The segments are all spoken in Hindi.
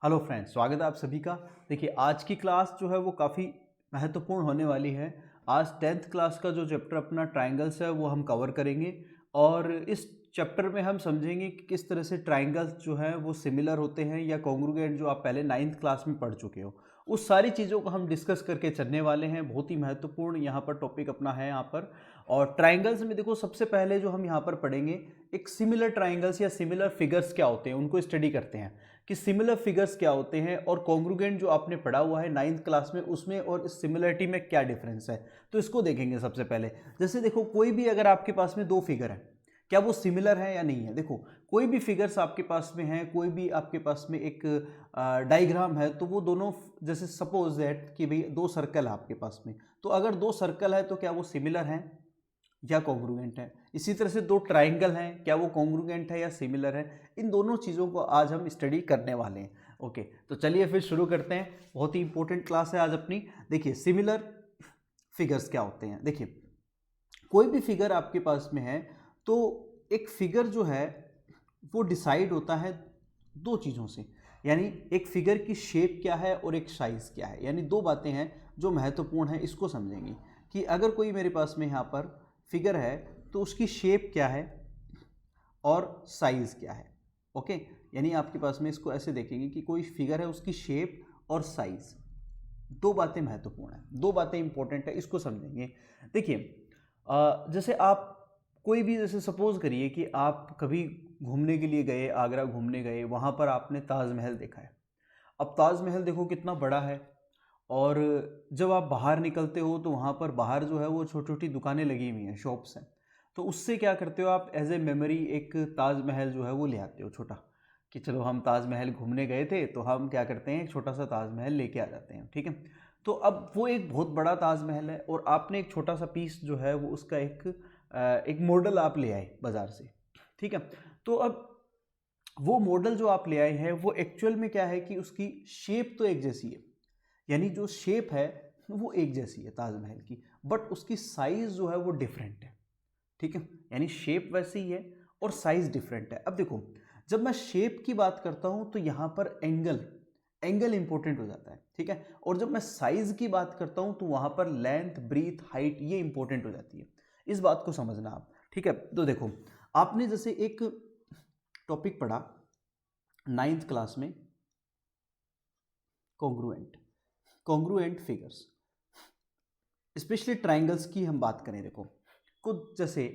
हेलो फ्रेंड्स, स्वागत है आप सभी का। देखिए, आज की क्लास जो है वो काफ़ी महत्वपूर्ण होने वाली है। आज 10th क्लास का जो चैप्टर अपना ट्रायंगल्स है वो हम कवर करेंगे और इस चैप्टर में हम समझेंगे कि किस तरह से ट्रायंगल्स जो हैं वो सिमिलर होते हैं या कॉन्ग्रुगेंट, जो आप पहले 9th क्लास में पढ़ चुके हो। उस सारी चीज़ों को हम डिस्कस करके चलने वाले हैं। बहुत ही महत्वपूर्ण यहाँ पर टॉपिक अपना है यहाँ पर। और ट्रायंगल्स में देखो, सबसे पहले जो हम यहाँ पर पढ़ेंगे, एक सिमिलर ट्रायंगल्स या सिमिलर फिगर्स क्या होते हैं उनको स्टडी करते हैं कि सिमिलर फिगर्स क्या होते हैं और कॉन्ग्रुगेंट जो आपने पढ़ा हुआ है 9th क्लास में उसमें और इस सिमिलरिटी में क्या डिफरेंस है, तो इसको देखेंगे सबसे पहले। जैसे देखो, कोई भी अगर आपके पास में दो फिगर है, क्या वो सिमिलर है या नहीं है। देखो, कोई भी फिगर्स आपके पास में है, कोई भी आपके पास में एक डायग्राम है, तो वो दोनों, जैसे सपोज दैट कि भाई दो सर्कल है आपके पास में, तो अगर दो सर्कल है तो क्या वो सिमिलर हैं या कॉन्ग्रुगेंट है। इसी तरह से दो ट्राइंगल हैं, क्या वो कॉन्ग्रुगेंट है या सिमिलर है। इन दोनों चीज़ों को आज हम स्टडी करने वाले हैं। ओके, तो चलिए फिर शुरू करते हैं। बहुत ही इंपॉर्टेंट क्लास है आज अपनी। देखिए, सिमिलर फिगर्स क्या होते हैं। देखिए, कोई भी फिगर आपके पास में है तो एक फिगर जो है वो डिसाइड होता है दो चीज़ों से। यानी एक फिगर की शेप क्या है और एक साइज़ क्या है, यानी दो बातें हैं जो महत्वपूर्ण हैं। इसको समझेंगे कि अगर कोई मेरे पास में यहाँ पर फिगर है तो उसकी शेप क्या है और साइज़ क्या है। ओके, यानी आपके पास में इसको ऐसे देखेंगे कि कोई फिगर है, उसकी शेप और साइज़, दो बातें महत्वपूर्ण हैं, दो बातें इंपॉर्टेंट है, इसको समझेंगे। देखिए, जैसे आप कोई भी, जैसे सपोज करिए कि आप कभी घूमने के लिए गए, आगरा घूमने गए, वहाँ पर आपने ताजमहल देखा है। अब ताजमहल देखो कितना बड़ा है, और जब आप बाहर निकलते हो तो वहाँ पर बाहर जो है वो छोटी छोटी दुकानें लगी हुई हैं, शॉप्स हैं। तो उससे क्या करते हो आप, एज ए मेमोरी एक ताजमहल जो है वो ले आते हो छोटा, कि चलो हम ताजमहल घूमने गए थे तो हम क्या करते हैं, एक छोटा सा ताजमहल लेके आ जाते हैं। ठीक है, तो अब वो एक बहुत बड़ा ताजमहल है और आपने एक छोटा सा पीस जो है वो उसका एक मॉडल आप ले आए बाज़ार से। ठीक है, तो अब वो मॉडल जो आप ले आए हैं वो एक्चुअल में क्या है कि उसकी शेप तो एक जैसी है, यानी जो शेप है वो एक जैसी है ताजमहल की, बट उसकी साइज जो है वो डिफरेंट है। ठीक है, यानी शेप वैसी ही है और साइज डिफरेंट है। अब देखो, जब मैं शेप की बात करता हूं तो यहां पर एंगल एंगल इंपॉर्टेंट हो जाता है। ठीक है, और जब मैं साइज की बात करता हूं तो वहां पर लेंथ, ब्रीथ, हाइट ये इंपॉर्टेंट हो जाती है। इस बात को समझना आप। ठीक है, तो देखो, आपने जैसे एक टॉपिक पढ़ा 9th क्लास में, congruent congruent figures, specially triangles की हम बात करें। देखो, कुछ जैसे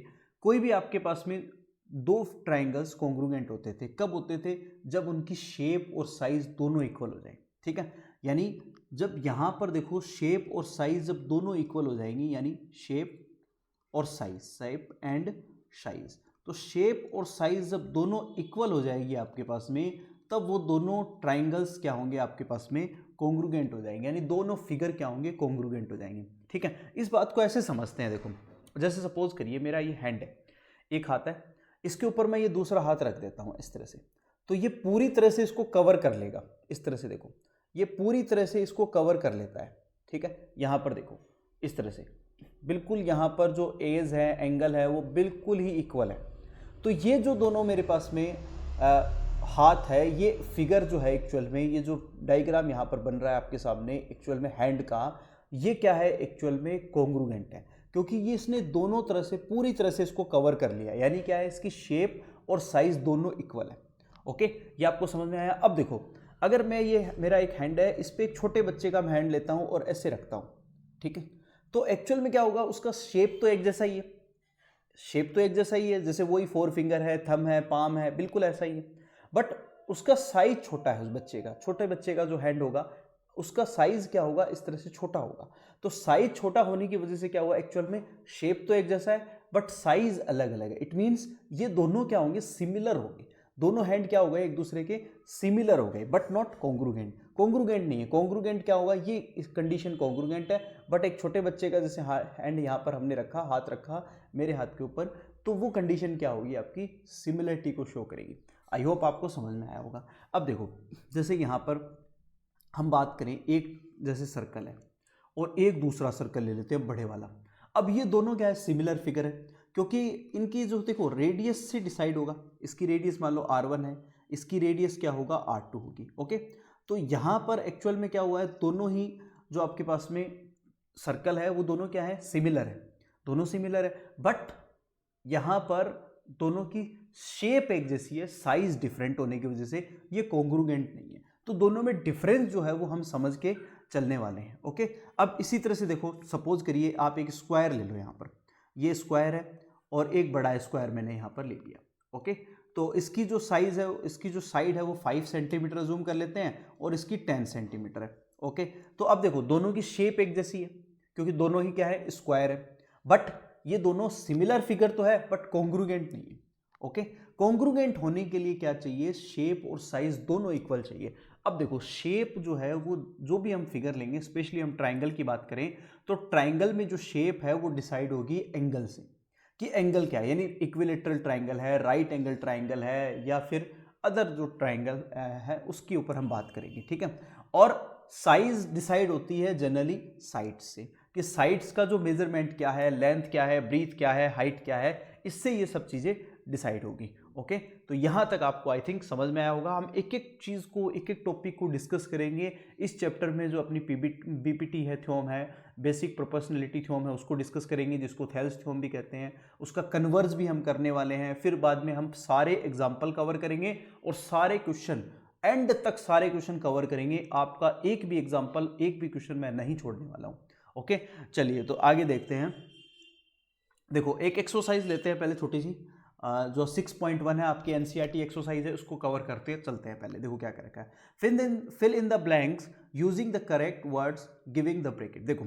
कोई भी आपके पास में दो ट्राइंगल्स कॉन्ग्रुएंट होते थे, कब होते थे, जब उनकी शेप और साइज दोनों इक्वल हो जाए। ठीक है, यानी जब यहाँ पर देखो शेप और साइज जब दोनों इक्वल हो जाएंगी, यानी शेप और साइज, शेप एंड साइज, तो शेप और साइज जब दोनों इक्वल हो जाएगी आपके पास में, तब वो दोनों ट्राइंगल्स क्या होंगे आपके पास में, कॉन्ग्रुगेंट हो जाएंगे, यानी दोनों फिगर क्या होंगे, कॉन्ग्रुगेंट हो जाएंगे। ठीक है, इस बात को ऐसे समझते हैं। देखो, जैसे सपोज करिए मेरा ये हैंड है, एक हाथ है, इसके ऊपर मैं ये दूसरा हाथ रख देता हूँ इस तरह से, तो ये पूरी तरह से इसको कवर कर लेगा। इस तरह से देखो, ये पूरी तरह से इसको कवर कर लेता है। ठीक है, यहाँ पर देखो इस तरह से, बिल्कुल यहाँ पर जो एज है, एंगल है, वो बिल्कुल ही इक्वल है। तो ये जो दोनों मेरे पास में हाथ है, ये फिगर जो है एक्चुअल में, ये जो डायग्राम यहाँ पर बन रहा है आपके सामने एक्चुअल में हैंड का, ये क्या है, एक्चुअल में कॉन्ग्रुगेंट है, क्योंकि ये इसने दोनों तरह से, पूरी तरह से इसको कवर कर लिया। यानी क्या है, इसकी शेप और साइज दोनों इक्वल है। ओके, ये आपको समझ में आया। अब देखो, अगर मैं, ये मेरा एक हैंड है, इस पर एक छोटे बच्चे का मैं हैंड लेता हूँ और ऐसे रखता हूँ। ठीक है, तो एक्चुअल में क्या होगा, उसका शेप तो एक जैसा ही है, शेप तो एक जैसा ही है, जैसे वही फोर फिंगर है, थंब है, पाम है, बिल्कुल ऐसा ही है। बट उसका साइज छोटा है, उस बच्चे का, छोटे बच्चे का जो हैंड होगा उसका साइज क्या होगा, इस तरह से छोटा होगा। तो साइज छोटा होने की वजह से क्या हुआ, एक्चुअल में शेप तो एक जैसा है बट साइज अलग अलग है। इट मीन्स ये दोनों क्या होंगे, सिमिलर होंगे। दोनों हैंड क्या हो गए, एक दूसरे के सिमिलर हो गए, बट नॉट कॉन्ग्रुगेंट। कॉन्ग्रुगेंट नहीं है। कॉन्ग्रुगेंट क्या होगा, ये इस कंडीशन कॉन्ग्रुगेंट है, बट एक छोटे बच्चे का जैसे हैंड यहाँ पर हमने रखा, हाथ रखा मेरे हाथ के ऊपर, तो वो कंडीशन क्या होगी, आपकी सिमिलरिटी को शो करेगी। आई होप आपको समझ में आया होगा। अब देखो, जैसे यहाँ पर हम बात करें, एक जैसे सर्कल है और एक दूसरा सर्कल ले लेते हैं बड़े वाला। अब ये दोनों क्या है, सिमिलर फिगर है, क्योंकि इनकी जो देखो रेडियस से डिसाइड होगा। इसकी रेडियस मान लो r1 है, इसकी रेडियस क्या होगा, r2 होगी। ओके, तो यहाँ पर एक्चुअल में क्या हुआ है, दोनों ही जो आपके पास में सर्कल है वो दोनों क्या है, सिमिलर है, दोनों सिमिलर है, बट यहाँ पर दोनों की शेप एक जैसी है, साइज डिफरेंट होने की वजह से ये कॉन्ग्रुएंट नहीं है। तो दोनों में डिफरेंस जो है वो हम समझ के चलने वाले हैं। ओके, अब इसी तरह से देखो, सपोज करिए आप एक स्क्वायर ले लो, यहाँ पर ये स्क्वायर है और एक बड़ा स्क्वायर मैंने यहाँ पर ले लिया। ओके, तो इसकी जो साइज है, इसकी जो साइड है वो 5 सेंटीमीटर जूम कर लेते हैं और इसकी 10 सेंटीमीटर है। ओके, तो अब देखो दोनों की शेप एक जैसी है क्योंकि दोनों ही क्या है, स्क्वायर है, बट ये दोनों सिमिलर फिगर तो है बट कॉन्ग्रुएंट नहीं है। ओके, कॉन्ग्रुएंट होने के लिए क्या चाहिए, शेप और साइज दोनों इक्वल चाहिए। अब देखो शेप जो है वो, जो भी हम फिगर लेंगे, स्पेशली हम ट्राइंगल की बात करें तो ट्राइंगल में जो शेप है वो डिसाइड होगी एंगल से, कि एंगल क्या है, यानी इक्विलेटरल ट्राइंगल है, राइट एंगल ट्राइंगल है, या फिर अदर जो ट्राइंगल है उसके ऊपर हम बात करेंगे। ठीक है, और साइज डिसाइड होती है जनरली साइड्स से, कि साइड्स का जो मेजरमेंट क्या है, लेंथ क्या है, ब्रीथ क्या है, हाइट क्या है, इससे ये सब चीज़ें डिसाइड होगी। ओके, तो यहाँ तक आपको आई थिंक समझ में आया होगा। हम एक एक चीज़ को, एक एक टॉपिक को डिस्कस करेंगे इस चैप्टर में। जो अपनी बीपीटी है, थ्योरम है, बेसिक प्रोपोर्शनलिटी थ्योरम है, उसको डिस्कस करेंगे, जिसको थेल्स थ्योरम भी कहते हैं। उसका कन्वर्स भी हम करने वाले हैं। फिर बाद में हम सारे एग्जाम्पल कवर करेंगे और सारे क्वेश्चन, एंड तक सारे क्वेश्चन कवर करेंगे। आपका एक भी एग्जाम्पल, एक भी क्वेश्चन मैं नहीं छोड़ने वाला हूँ। ओके, चलिए तो आगे देखते हैं। देखो एक एक्सरसाइज लेते हैं पहले, छोटी सी, जो 6.1 है आपकी एनसीईआरटी एक्सरसाइज है, उसको कवर करते चलते हैं। पहले देखो क्या कर रखा है, fill in the blanks using the correct words giving the bracket. देखो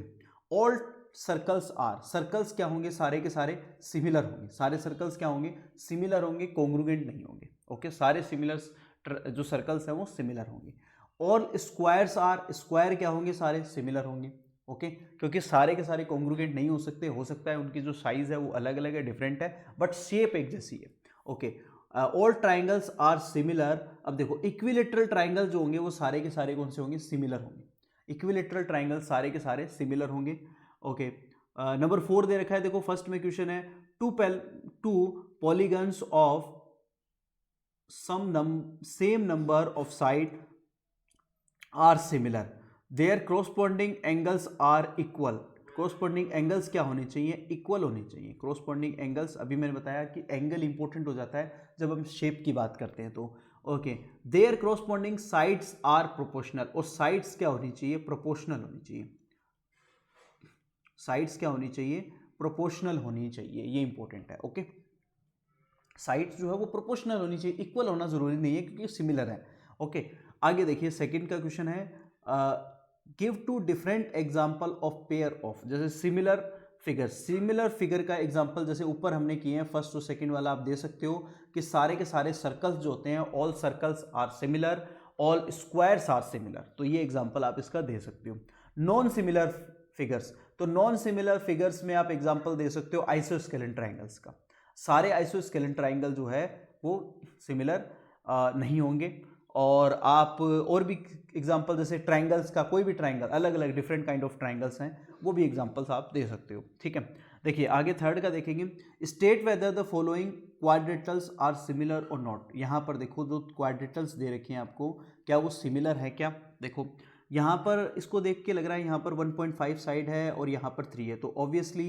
ऑल सर्कल्स आर, सर्कल्स क्या होंगे, सारे के सारे सिमिलर होंगे, सारे सर्कल्स क्या होंगे, सिमिलर होंगे, कॉन्ग्रुएंट नहीं होंगे। ओके, सारे सिमिलर जो सर्कल्स हैं वो सिमिलर होंगे। ऑल स्क्वायर्स आर, स्क्वायर क्या होंगे, सारे सिमिलर होंगे। ओके, क्योंकि सारे के सारे कॉन्ग्रुएंट नहीं हो सकते, हो सकता है उनकी जो साइज है वो अलग अलग है, डिफरेंट है, बट शेप एक जैसी है। Okay, all triangles are similar. अब देखो इक्विलेटरल ट्राइंगल जो होंगे वो सारे के सारे कौन से होंगे, सिमिलर होंगे। इक्विलेटरल ट्राइंगल सारे के सारे सिमिलर होंगे। ओके, नंबर 4 दे रखा है, देखो फर्स्ट में क्वेश्चन है, two polygons of same number of side are similar, their corresponding angles are equal. corresponding angles क्या होने चाहिए, इक्वल होने चाहिए। corresponding एंगल्स, अभी मैंने बताया कि एंगल इंपॉर्टेंट हो जाता है जब हम शेप की बात करते हैं तो। Okay, their corresponding sides are proportional, और साइड्स क्या होनी चाहिए, प्रोपोर्शनल होनी चाहिए। साइड्स क्या होनी चाहिए, प्रोपोर्शनल होनी चाहिए, ये इंपॉर्टेंट है। ओके, साइड्स जो है वो प्रोपोर्शनल होनी चाहिए, इक्वल होना जरूरी नहीं है क्योंकि सिमिलर है। ओके, आगे देखिए सेकंड का क्वेश्चन है, give two different example of pair of, जैसे सिमिलर फिगर, सिमिलर फिगर का एग्जाम्पल जैसे ऊपर हमने किए हैं, फर्स्ट और सेकंड वाला आप दे सकते हो कि सारे के सारे सर्कल्स जो होते हैं, all circles are similar, all squares are similar, तो ये एग्जाम्पल आप इसका दे सकते हो। नॉन सिमिलर फिगर्स, तो नॉन सिमिलर फिगर्स में आप एग्जाम्पल दे सकते हो आइसोस्केलेटन ट्राइंगल्स का। सारे आइसोस्केलेटन ट्राइंगल जो है वो सिमिलर नहीं होंगे। और आप और भी एग्जांपल जैसे ट्रायंगल्स का, कोई भी ट्रायंगल, अलग अलग डिफरेंट काइंड ऑफ ट्रायंगल्स हैं, वो भी एग्जांपल्स आप दे सकते हो। ठीक है, देखिए आगे थर्ड का देखेंगे, state whether the following quadrilaterals are similar और नॉट। यहाँ पर देखो जो क्वाड्रेटल्स दे रखे हैं आपको, क्या वो सिमिलर है क्या। देखो यहाँ पर इसको देख के लग रहा है यहाँ पर 1.5 साइड है और यहाँ पर 3 है, तो ऑब्वियसली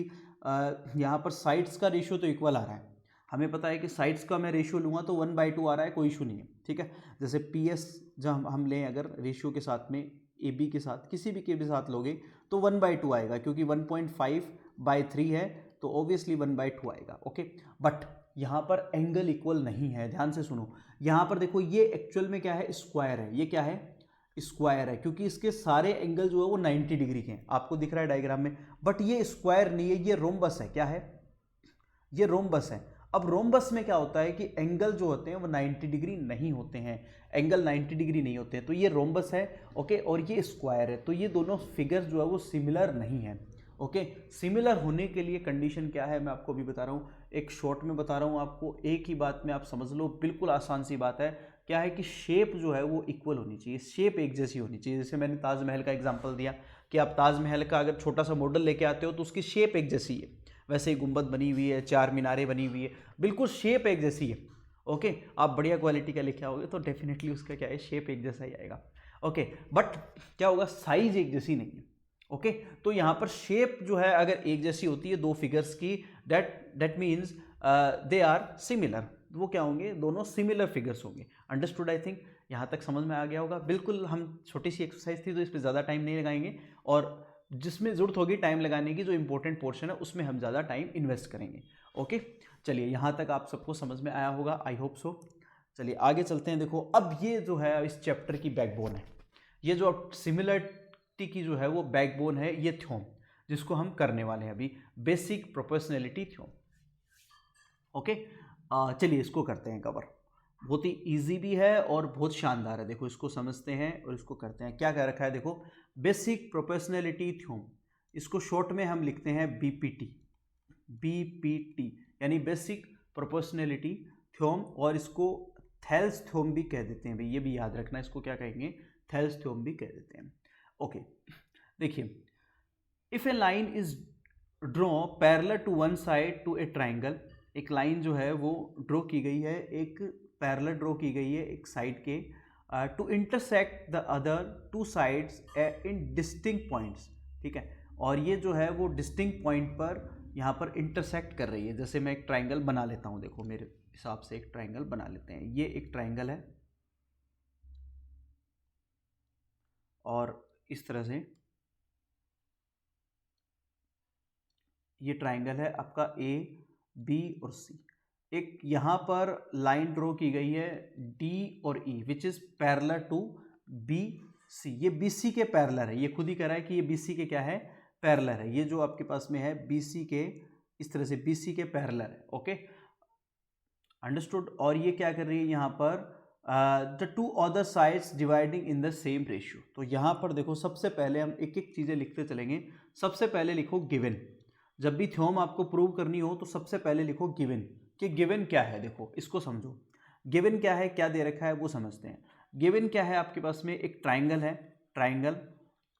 यहाँ पर साइड्स का रेशियो तो इक्वल आ रहा है। हमें पता है कि साइड्स का मैं रेशियो लूँगा तो 1/2 आ रहा है, कोई इशू नहीं है। ठीक है, जैसे PS जब हम लें अगर रेशियो के साथ में, AB के साथ, किसी भी के भी साथ लोगे तो 1/2 आएगा, क्योंकि 1.5/3 है तो ऑब्वियसली 1/2 आएगा। ओके, बट यहाँ पर एंगल इक्वल नहीं है, ध्यान से सुनो। यहाँ पर देखो ये एक्चुअल में क्या है, स्क्वायर है, ये क्या है, स्क्वायर है, क्योंकि इसके सारे एंगल जो है वो 90 डिग्री के हैं, आपको दिख रहा है डायग्राम में, बट ये स्क्वायर नहीं है, ये रोम्बस है। क्या है, ये रोम्बस है। अब रोम्बस में क्या होता है कि एंगल जो होते हैं वो 90 डिग्री नहीं होते हैं, एंगल 90 डिग्री नहीं होते हैं, तो ये रोम्बस है। ओके, और ये स्क्वायर है, तो ये दोनों फिगर्स जो है वो सिमिलर नहीं है। ओके, सिमिलर होने के लिए कंडीशन क्या है मैं आपको अभी बता रहा हूँ, एक शॉर्ट में बता रहा हूँ आपको, एक ही बात में आप समझ लो, बिल्कुल आसान सी बात है। क्या है कि शेप जो है वो इक्वल होनी चाहिए, शेप एक जैसी होनी चाहिए। जैसे मैंने ताजमहल का एग्जाम्पल दिया कि आप ताजमहल का अगर छोटा सा मॉडल लेके आते हो तो उसकी शेप एक जैसी है, वैसे ही गुंबद बनी हुई है, 4 मीनारें बनी हुई है, बिल्कुल शेप एक जैसी है। ओके, आप बढ़िया क्वालिटी का लेके आओगे तो डेफिनेटली उसका क्या है, शेप एक जैसा ही आएगा। ओके, बट क्या होगा, साइज एक जैसी नहीं है। ओके, तो यहाँ पर शेप जो है अगर एक जैसी होती है दो फिगर्स की, that means they are similar, वो क्या होंगे, दोनों सिमिलर फिगर्स होंगे। अंडरस्टूड, आई थिंक यहाँ तक समझ में आ गया होगा। बिल्कुल, हम छोटी सी एक्सरसाइज थी तो इस पर ज़्यादा टाइम नहीं लगाएंगे, और जिसमें ज़रूरत होगी टाइम लगाने की, जो इंपॉर्टेंट पोर्शन है उसमें हम ज़्यादा टाइम इन्वेस्ट करेंगे। ओके, चलिए यहाँ तक आप सबको समझ में आया होगा, आई होप सो। चलिए आगे चलते हैं। देखो अब ये जो है इस चैप्टर की बैकबोन है, ये जो सिमिलरिटी की जो है वो बैकबोन है, ये थ्योरम जिसको हम करने वाले हैं अभी, बेसिक प्रोपोर्शनैलिटी थ्योरम। ओके, चलिए इसको करते हैं कवर। बहुत ही इजी भी है और बहुत शानदार है। देखो इसको समझते हैं और इसको करते हैं। क्या कह रखा है, देखो बेसिक प्रोपोर्शनैलिटी थ्योरम, इसको शॉर्ट में हम लिखते हैं बीपीटी। बीपीटी यानी बेसिक प्रोपोर्शनैलिटी थ्योरम, और इसको थेल्स थ्योरम भी कह देते हैं भाई, ये भी याद रखना, इसको क्या कहेंगे, थेल्स थ्योरम भी कह देते हैं। ओके, देखिए, if a line is draw parallel to one side to a triangle, एक लाइन जो है वो ड्रॉ की गई है, एक पैरेलल ड्रॉ की गई है एक साइड के, to intersect the other two sides in distinct points, ठीक है, और ये जो है वो डिस्टिंक्ट पॉइंट पर यहाँ पर इंटरसेक्ट कर रही है। जैसे मैं एक ट्राइंगल बना लेता हूँ, देखो मेरे हिसाब से एक ट्राइंगल बना लेते हैं, ये एक ट्राइंगल है और इस तरह से ये ट्राइंगल है आपका ए बी और सी। एक यहाँ पर लाइन ड्रॉ की गई है डी और E which is parallel to B C, ये बी सी के पैरेलल है, ये खुद ही कह रहा है कि ये बी सी के क्या है, पैरेलल है। ये जो आपके पास में है बी सी के, इस तरह से बी सी के पैरेलल है। Okay, understood. और ये क्या कर रही है यहाँ पर, the two other sides dividing in the same ratio. तो यहाँ पर देखो सबसे पहले हम एक एक चीज़ें लिखते चलेंगे। सबसे पहले लिखो गिवन, जब भी थ्योरम आपको प्रूव करनी हो तो सबसे पहले लिखो गिवन, कि गिवन क्या है। देखो इसको समझो, गिवन क्या है, क्या दे रखा है वो समझते हैं। गिवन क्या है, आपके पास में एक ट्राइंगल है, ट्राइंगल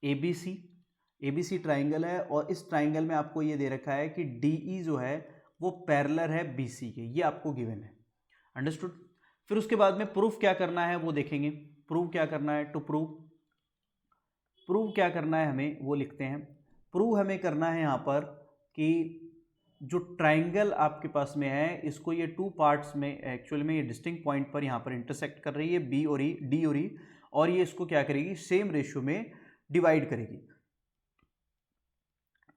एबीसी ट्राइंगल है, और इस ट्राइंगल में आपको ये दे रखा है कि डीई जो है वो पैरेलल है बीसी के, ये आपको गिवन है। अंडरस्टूड। फिर उसके बाद में प्रूफ क्या करना है वो देखेंगे। प्रूफ क्या करना है, टू प्रूव क्या करना है हमें वो लिखते हैं। प्रूव हमें करना है यहाँ पर कि जो ट्राइंगल आपके पास में है, इसको ये टू पार्ट्स में एक्चुअल में ये डिस्टिंक्ट पॉइंट पर यहाँ पर इंटरसेक्ट कर रही है, बी और ई, डी और ई, और ये इसको क्या करेगी, सेम रेशियो में डिवाइड करेगी,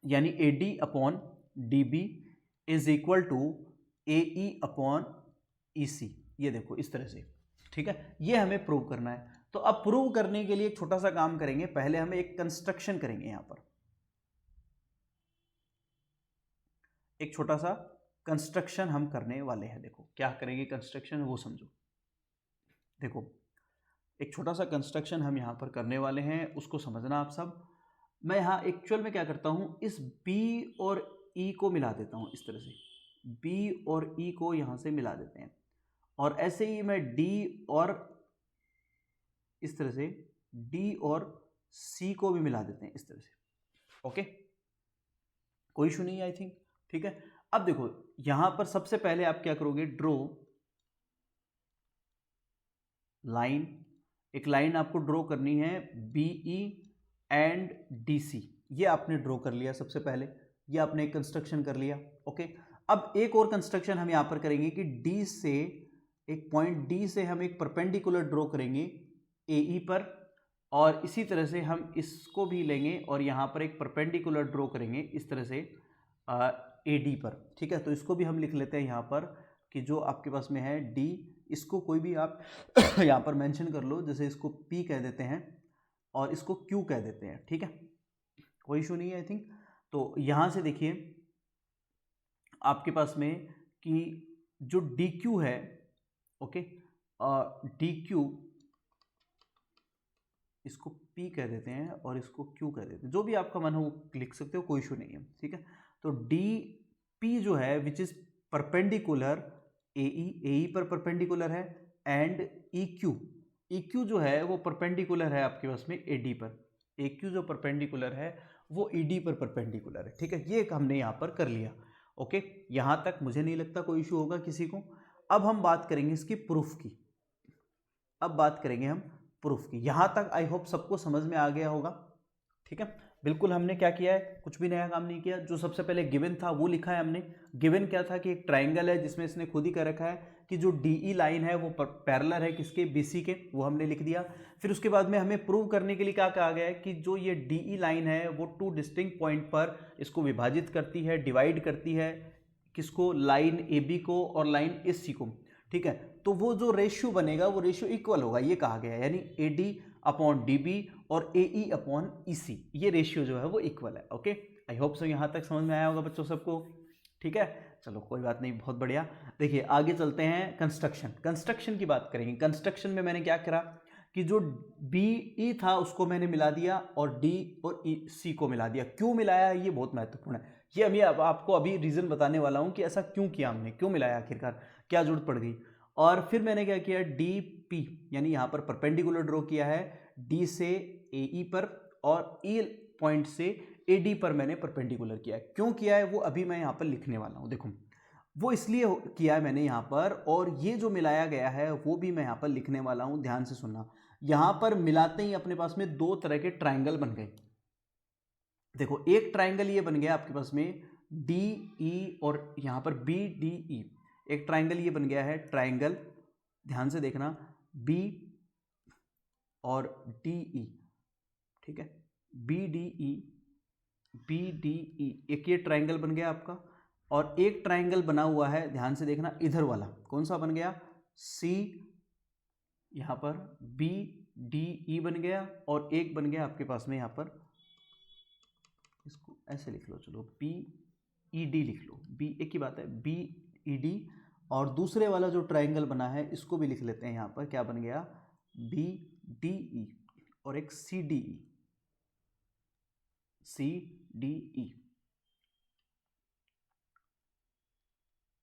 यानी A D upon D B is equal to A E upon E C. ये देखो इस तरह से, ठीक है, ये हमें प्रूव करना है। तो अब प्रूव करने के लिए एक छोटा सा काम करेंगे, पहले हम एक कंस्ट्रक्शन करेंगे। यहाँ पर एक छोटा सा कंस्ट्रक्शन हम करने वाले हैं। देखो क्या करेंगे कंस्ट्रक्शन, वो समझो। देखो एक छोटा सा कंस्ट्रक्शन हम यहाँ पर करने वाले हैं, उसको समझना आप सब। मैं यहाँ एक्चुअल में क्या करता हूँ, इस B और E को मिला देता हूँ, इस तरह से B और E को यहाँ से मिला देते हैं, और ऐसे ही मैं D और इस तरह से D और C को भी मिला देते हैं, इस तरह से। ओके, कोई इशू नहीं है आई थिंक, ठीक है। अब देखो यहाँ पर सबसे पहले आप क्या करोगे, ड्रॉ लाइन, एक लाइन आपको ड्रॉ करनी है BE एंड DC, ये आपने ड्रॉ कर लिया सबसे पहले, ये आपने एक कंस्ट्रक्शन कर लिया। ओके, अब एक और कंस्ट्रक्शन हम यहाँ पर करेंगे कि D से एक पॉइंट D से हम एक परपेंडिकुलर ड्रॉ करेंगे AE पर, और इसी तरह से हम इसको भी लेंगे और यहाँ पर एक परपेंडिकुलर ड्रॉ करेंगे इस तरह से AD पर, ठीक है। तो इसको भी हम लिख लेते हैं यहाँ पर कि जो आपके पास में है D, इसको कोई भी आप यहाँ पर मेंशन कर लो, जैसे इसको P कह देते हैं और इसको Q कह देते हैं, ठीक है, कोई इशू नहीं है आई थिंक। तो यहाँ से देखिए आपके पास में कि जो DQ है, ओके, DQ इसको P कह देते हैं और इसको Q कह देते हैं, जो भी आपका मन हो वो लिख सकते हो, कोई इशू नहीं है, ठीक है। तो DP जो है विच इज परपेंडिकुलर AE पर परपेंडिकुलर है, एंड EQ जो है वो परपेंडिकुलर है आपके पास में AD पर, AQ जो परपेंडिकुलर है वो ED पर परपेंडिकुलर है, ठीक है। ये एक हमने यहाँ पर कर लिया। ओके, यहाँ तक मुझे नहीं लगता कोई इशू होगा किसी को। अब हम बात करेंगे इसकी प्रूफ की, अब बात करेंगे हम प्रूफ की। यहाँ तक आई होप सबको समझ में आ गया होगा, ठीक है। बिल्कुल हमने क्या किया है, कुछ भी नया काम नहीं किया। जो सबसे पहले गिवन था वो लिखा है हमने। गिवन क्या था कि एक ट्राइंगल है जिसमें इसने खुद ही कर रखा है कि जो डीई लाइन है वो पैरेलल है किसके, बीसी के, वो हमने लिख दिया। फिर उसके बाद में हमें प्रूव करने के लिए क्या कहा गया है कि जो ये डीई लाइन है वो टू डिस्टिंक्ट पॉइंट पर इसको विभाजित करती है, डिवाइड करती है, किसको, लाइन ए बी को और लाइन एस सी को, ठीक है। तो वो जो रेशियो बनेगा वो रेशियो इक्वल होगा, ये कहा गया है, यानी A D upon D B और A E upon E C, ये रेशियो जो है वो इक्वल है। ओके, आई होप सो यहाँ तक समझ में आया होगा बच्चों सबको, ठीक है। चलो कोई बात नहीं, बहुत बढ़िया। देखिए आगे चलते हैं, कंस्ट्रक्शन की बात करेंगे। कंस्ट्रक्शन में मैंने क्या करा कि जो बी ई था उसको मैंने मिला दिया और डी और ई सी को मिला दिया। क्यों मिलाया, ये बहुत महत्वपूर्ण है। ये अभी आपको अभी रीज़न बताने वाला हूँ कि ऐसा क्यों किया हमने, क्यों मिलाया, आखिरकार क्या जरूरत पड़ गई। और फिर मैंने क्या किया, डी पी यानी यहाँ पर परपेंडिकुलर ड्रॉ किया है, डी से ए ई पर और ई पॉइंट से ए डी पर मैंने परपेंडिकुलर किया है। क्यों किया है वो अभी मैं यहाँ पर लिखने वाला हूँ। देखो वो इसलिए किया है मैंने यहाँ पर, और ये जो मिलाया गया है वो भी मैं यहाँ पर लिखने वाला हूँ, ध्यान से सुनना। यहाँ पर मिलाते ही अपने पास में दो तरह के ट्राइंगल बन गए। देखो एक ट्राइंगल ये बन गया आपके पास में डी ई और यहाँ पर बी डी ई, एक ट्राइंगल ये बन गया है, ट्राइंगल ध्यान से देखना, बी और डी ई, ठीक है, B D E, B D E, एक ये ट्राइंगल बन गया आपका। और एक ट्राइंगल बना हुआ है, ध्यान से देखना, इधर वाला कौन सा बन गया, सी, यहाँ पर बी डी ई बन गया, और एक बन गया आपके पास में यहाँ पर, इसको ऐसे लिख लो, चलो बी ई डी लिख लो, बी एक ही बात है, बी ई डी। और दूसरे वाला जो ट्राइंगल बना है इसको भी लिख लेते हैं यहाँ पर, क्या बन गया, बी डी ई, और एक C D E, C D E,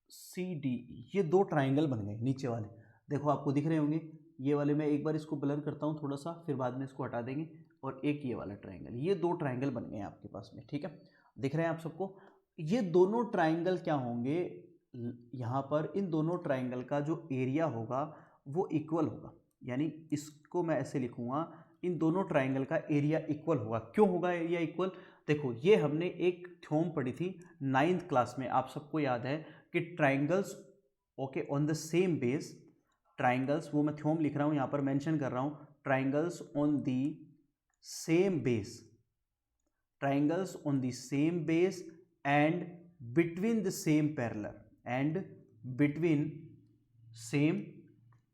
C D E, ये दो ट्राइंगल बन गए नीचे वाले। देखो आपको दिख रहे होंगे, ये वाले मैं एक बार इसको ब्लर करता हूँ थोड़ा सा, फिर बाद में इसको हटा देंगे, और एक ये वाला ट्राइंगल, ये दो ट्राइंगल बन गए आपके पास में, ठीक है, दिख रहे हैं आप सबको। ये दोनों ट्राइंगल क्या होंगे, यहाँ पर इन दोनों ट्राइंगल का जो एरिया होगा वो इक्वल होगा, यानी इसको मैं ऐसे लिखूँगा, इन दोनों ट्राइंगल का एरिया इक्वल होगा। क्यों होगा एरिया इक्वल, देखो ये हमने एक थ्योरम पढ़ी थी 9th क्लास में, आप सबको याद है कि triangles okay on the same base, triangles, वो मैं थ्योरम लिख रहा हूँ यहाँ पर, मेंशन कर रहा हूँ, triangles on the same base, triangles on the same base and between the same parallel, and between same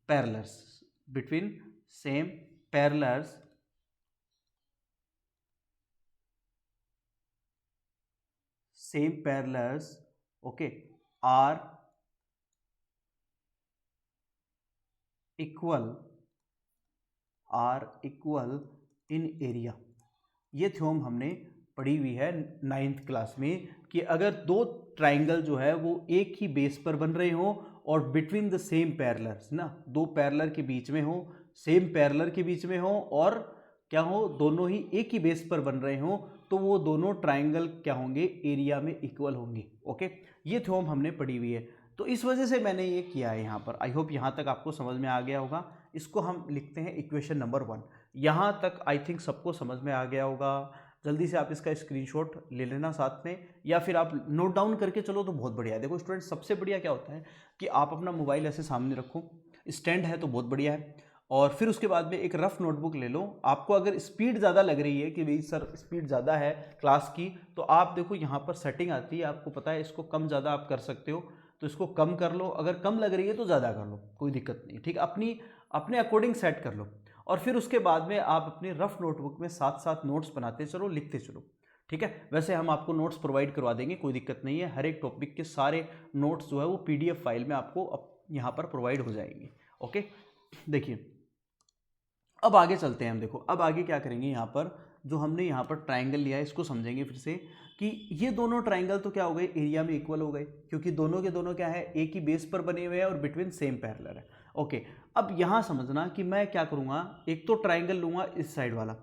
parallels, between same parallels, same parallels okay are equal in area. ये थ्योरम हमने पढ़ी हुई है 9th क्लास में कि अगर दो ट्राइंगल जो है वो एक ही बेस पर बन रहे हो और बिटवीन द सेम पैरेलल्स ना, दो पैरेलल के बीच में हो, सेम पैरेलल के बीच में हो, और क्या हो, दोनों ही एक ही बेस पर बन रहे हो, तो वो दोनों ट्राइंगल क्या होंगे, एरिया में इक्वल होंगे। ओके, ये थ्योरम हमने पढ़ी हुई है, तो इस वजह से मैंने ये किया है यहाँ पर। आई होप यहाँ तक आपको समझ में आ गया होगा। इसको हम लिखते हैं इक्वेशन नंबर 1। यहाँ तक आई थिंक सबको समझ में आ गया होगा। जल्दी से आप इसका स्क्रीनशॉट ले लेना साथ में, या फिर आप नोट डाउन करके चलो तो बहुत बढ़िया है। देखो स्टूडेंट, सबसे बढ़िया क्या होता है कि आप अपना मोबाइल ऐसे सामने रखो, स्टैंड है तो बहुत बढ़िया है, और फिर उसके बाद में एक रफ नोटबुक ले लो। आपको अगर स्पीड ज़्यादा लग रही है कि भाई सर स्पीड ज़्यादा है क्लास की, तो आप देखो यहाँ पर सेटिंग आती है, आपको पता है इसको कम ज़्यादा आप कर सकते हो, तो इसको कम कर लो, अगर कम लग रही है तो ज़्यादा कर लो, कोई दिक्कत नहीं, ठीक, अपने अकॉर्डिंग सेट कर लो। और फिर उसके बाद में आप अपनी रफ नोटबुक में साथ साथ नोट्स बनाते चलो, लिखते चलो, ठीक है। वैसे हम आपको नोट्स प्रोवाइड करवा देंगे, कोई दिक्कत नहीं है। हर एक टॉपिक के सारे नोट्स जो है वो PDF फाइल में आपको यहाँ पर प्रोवाइड हो जाएंगे। ओके, देखिए अब आगे चलते हैं हम। देखो अब आगे क्या करेंगे, यहाँ पर जो हमने यहाँ पर ट्राइंगल लिया है इसको समझेंगे फिर से कि ये दोनों ट्राइंगल तो क्या हो गए, एरिया में इक्वल हो गए, क्योंकि दोनों के दोनों क्या है, एक ही बेस पर बने हुए हैं और बिटवीन सेम पैरेलल है। ओके, अब यहाँ समझना कि मैं क्या करूँगा, एक तो ट्राइंगल लूँगा इस साइड वाला,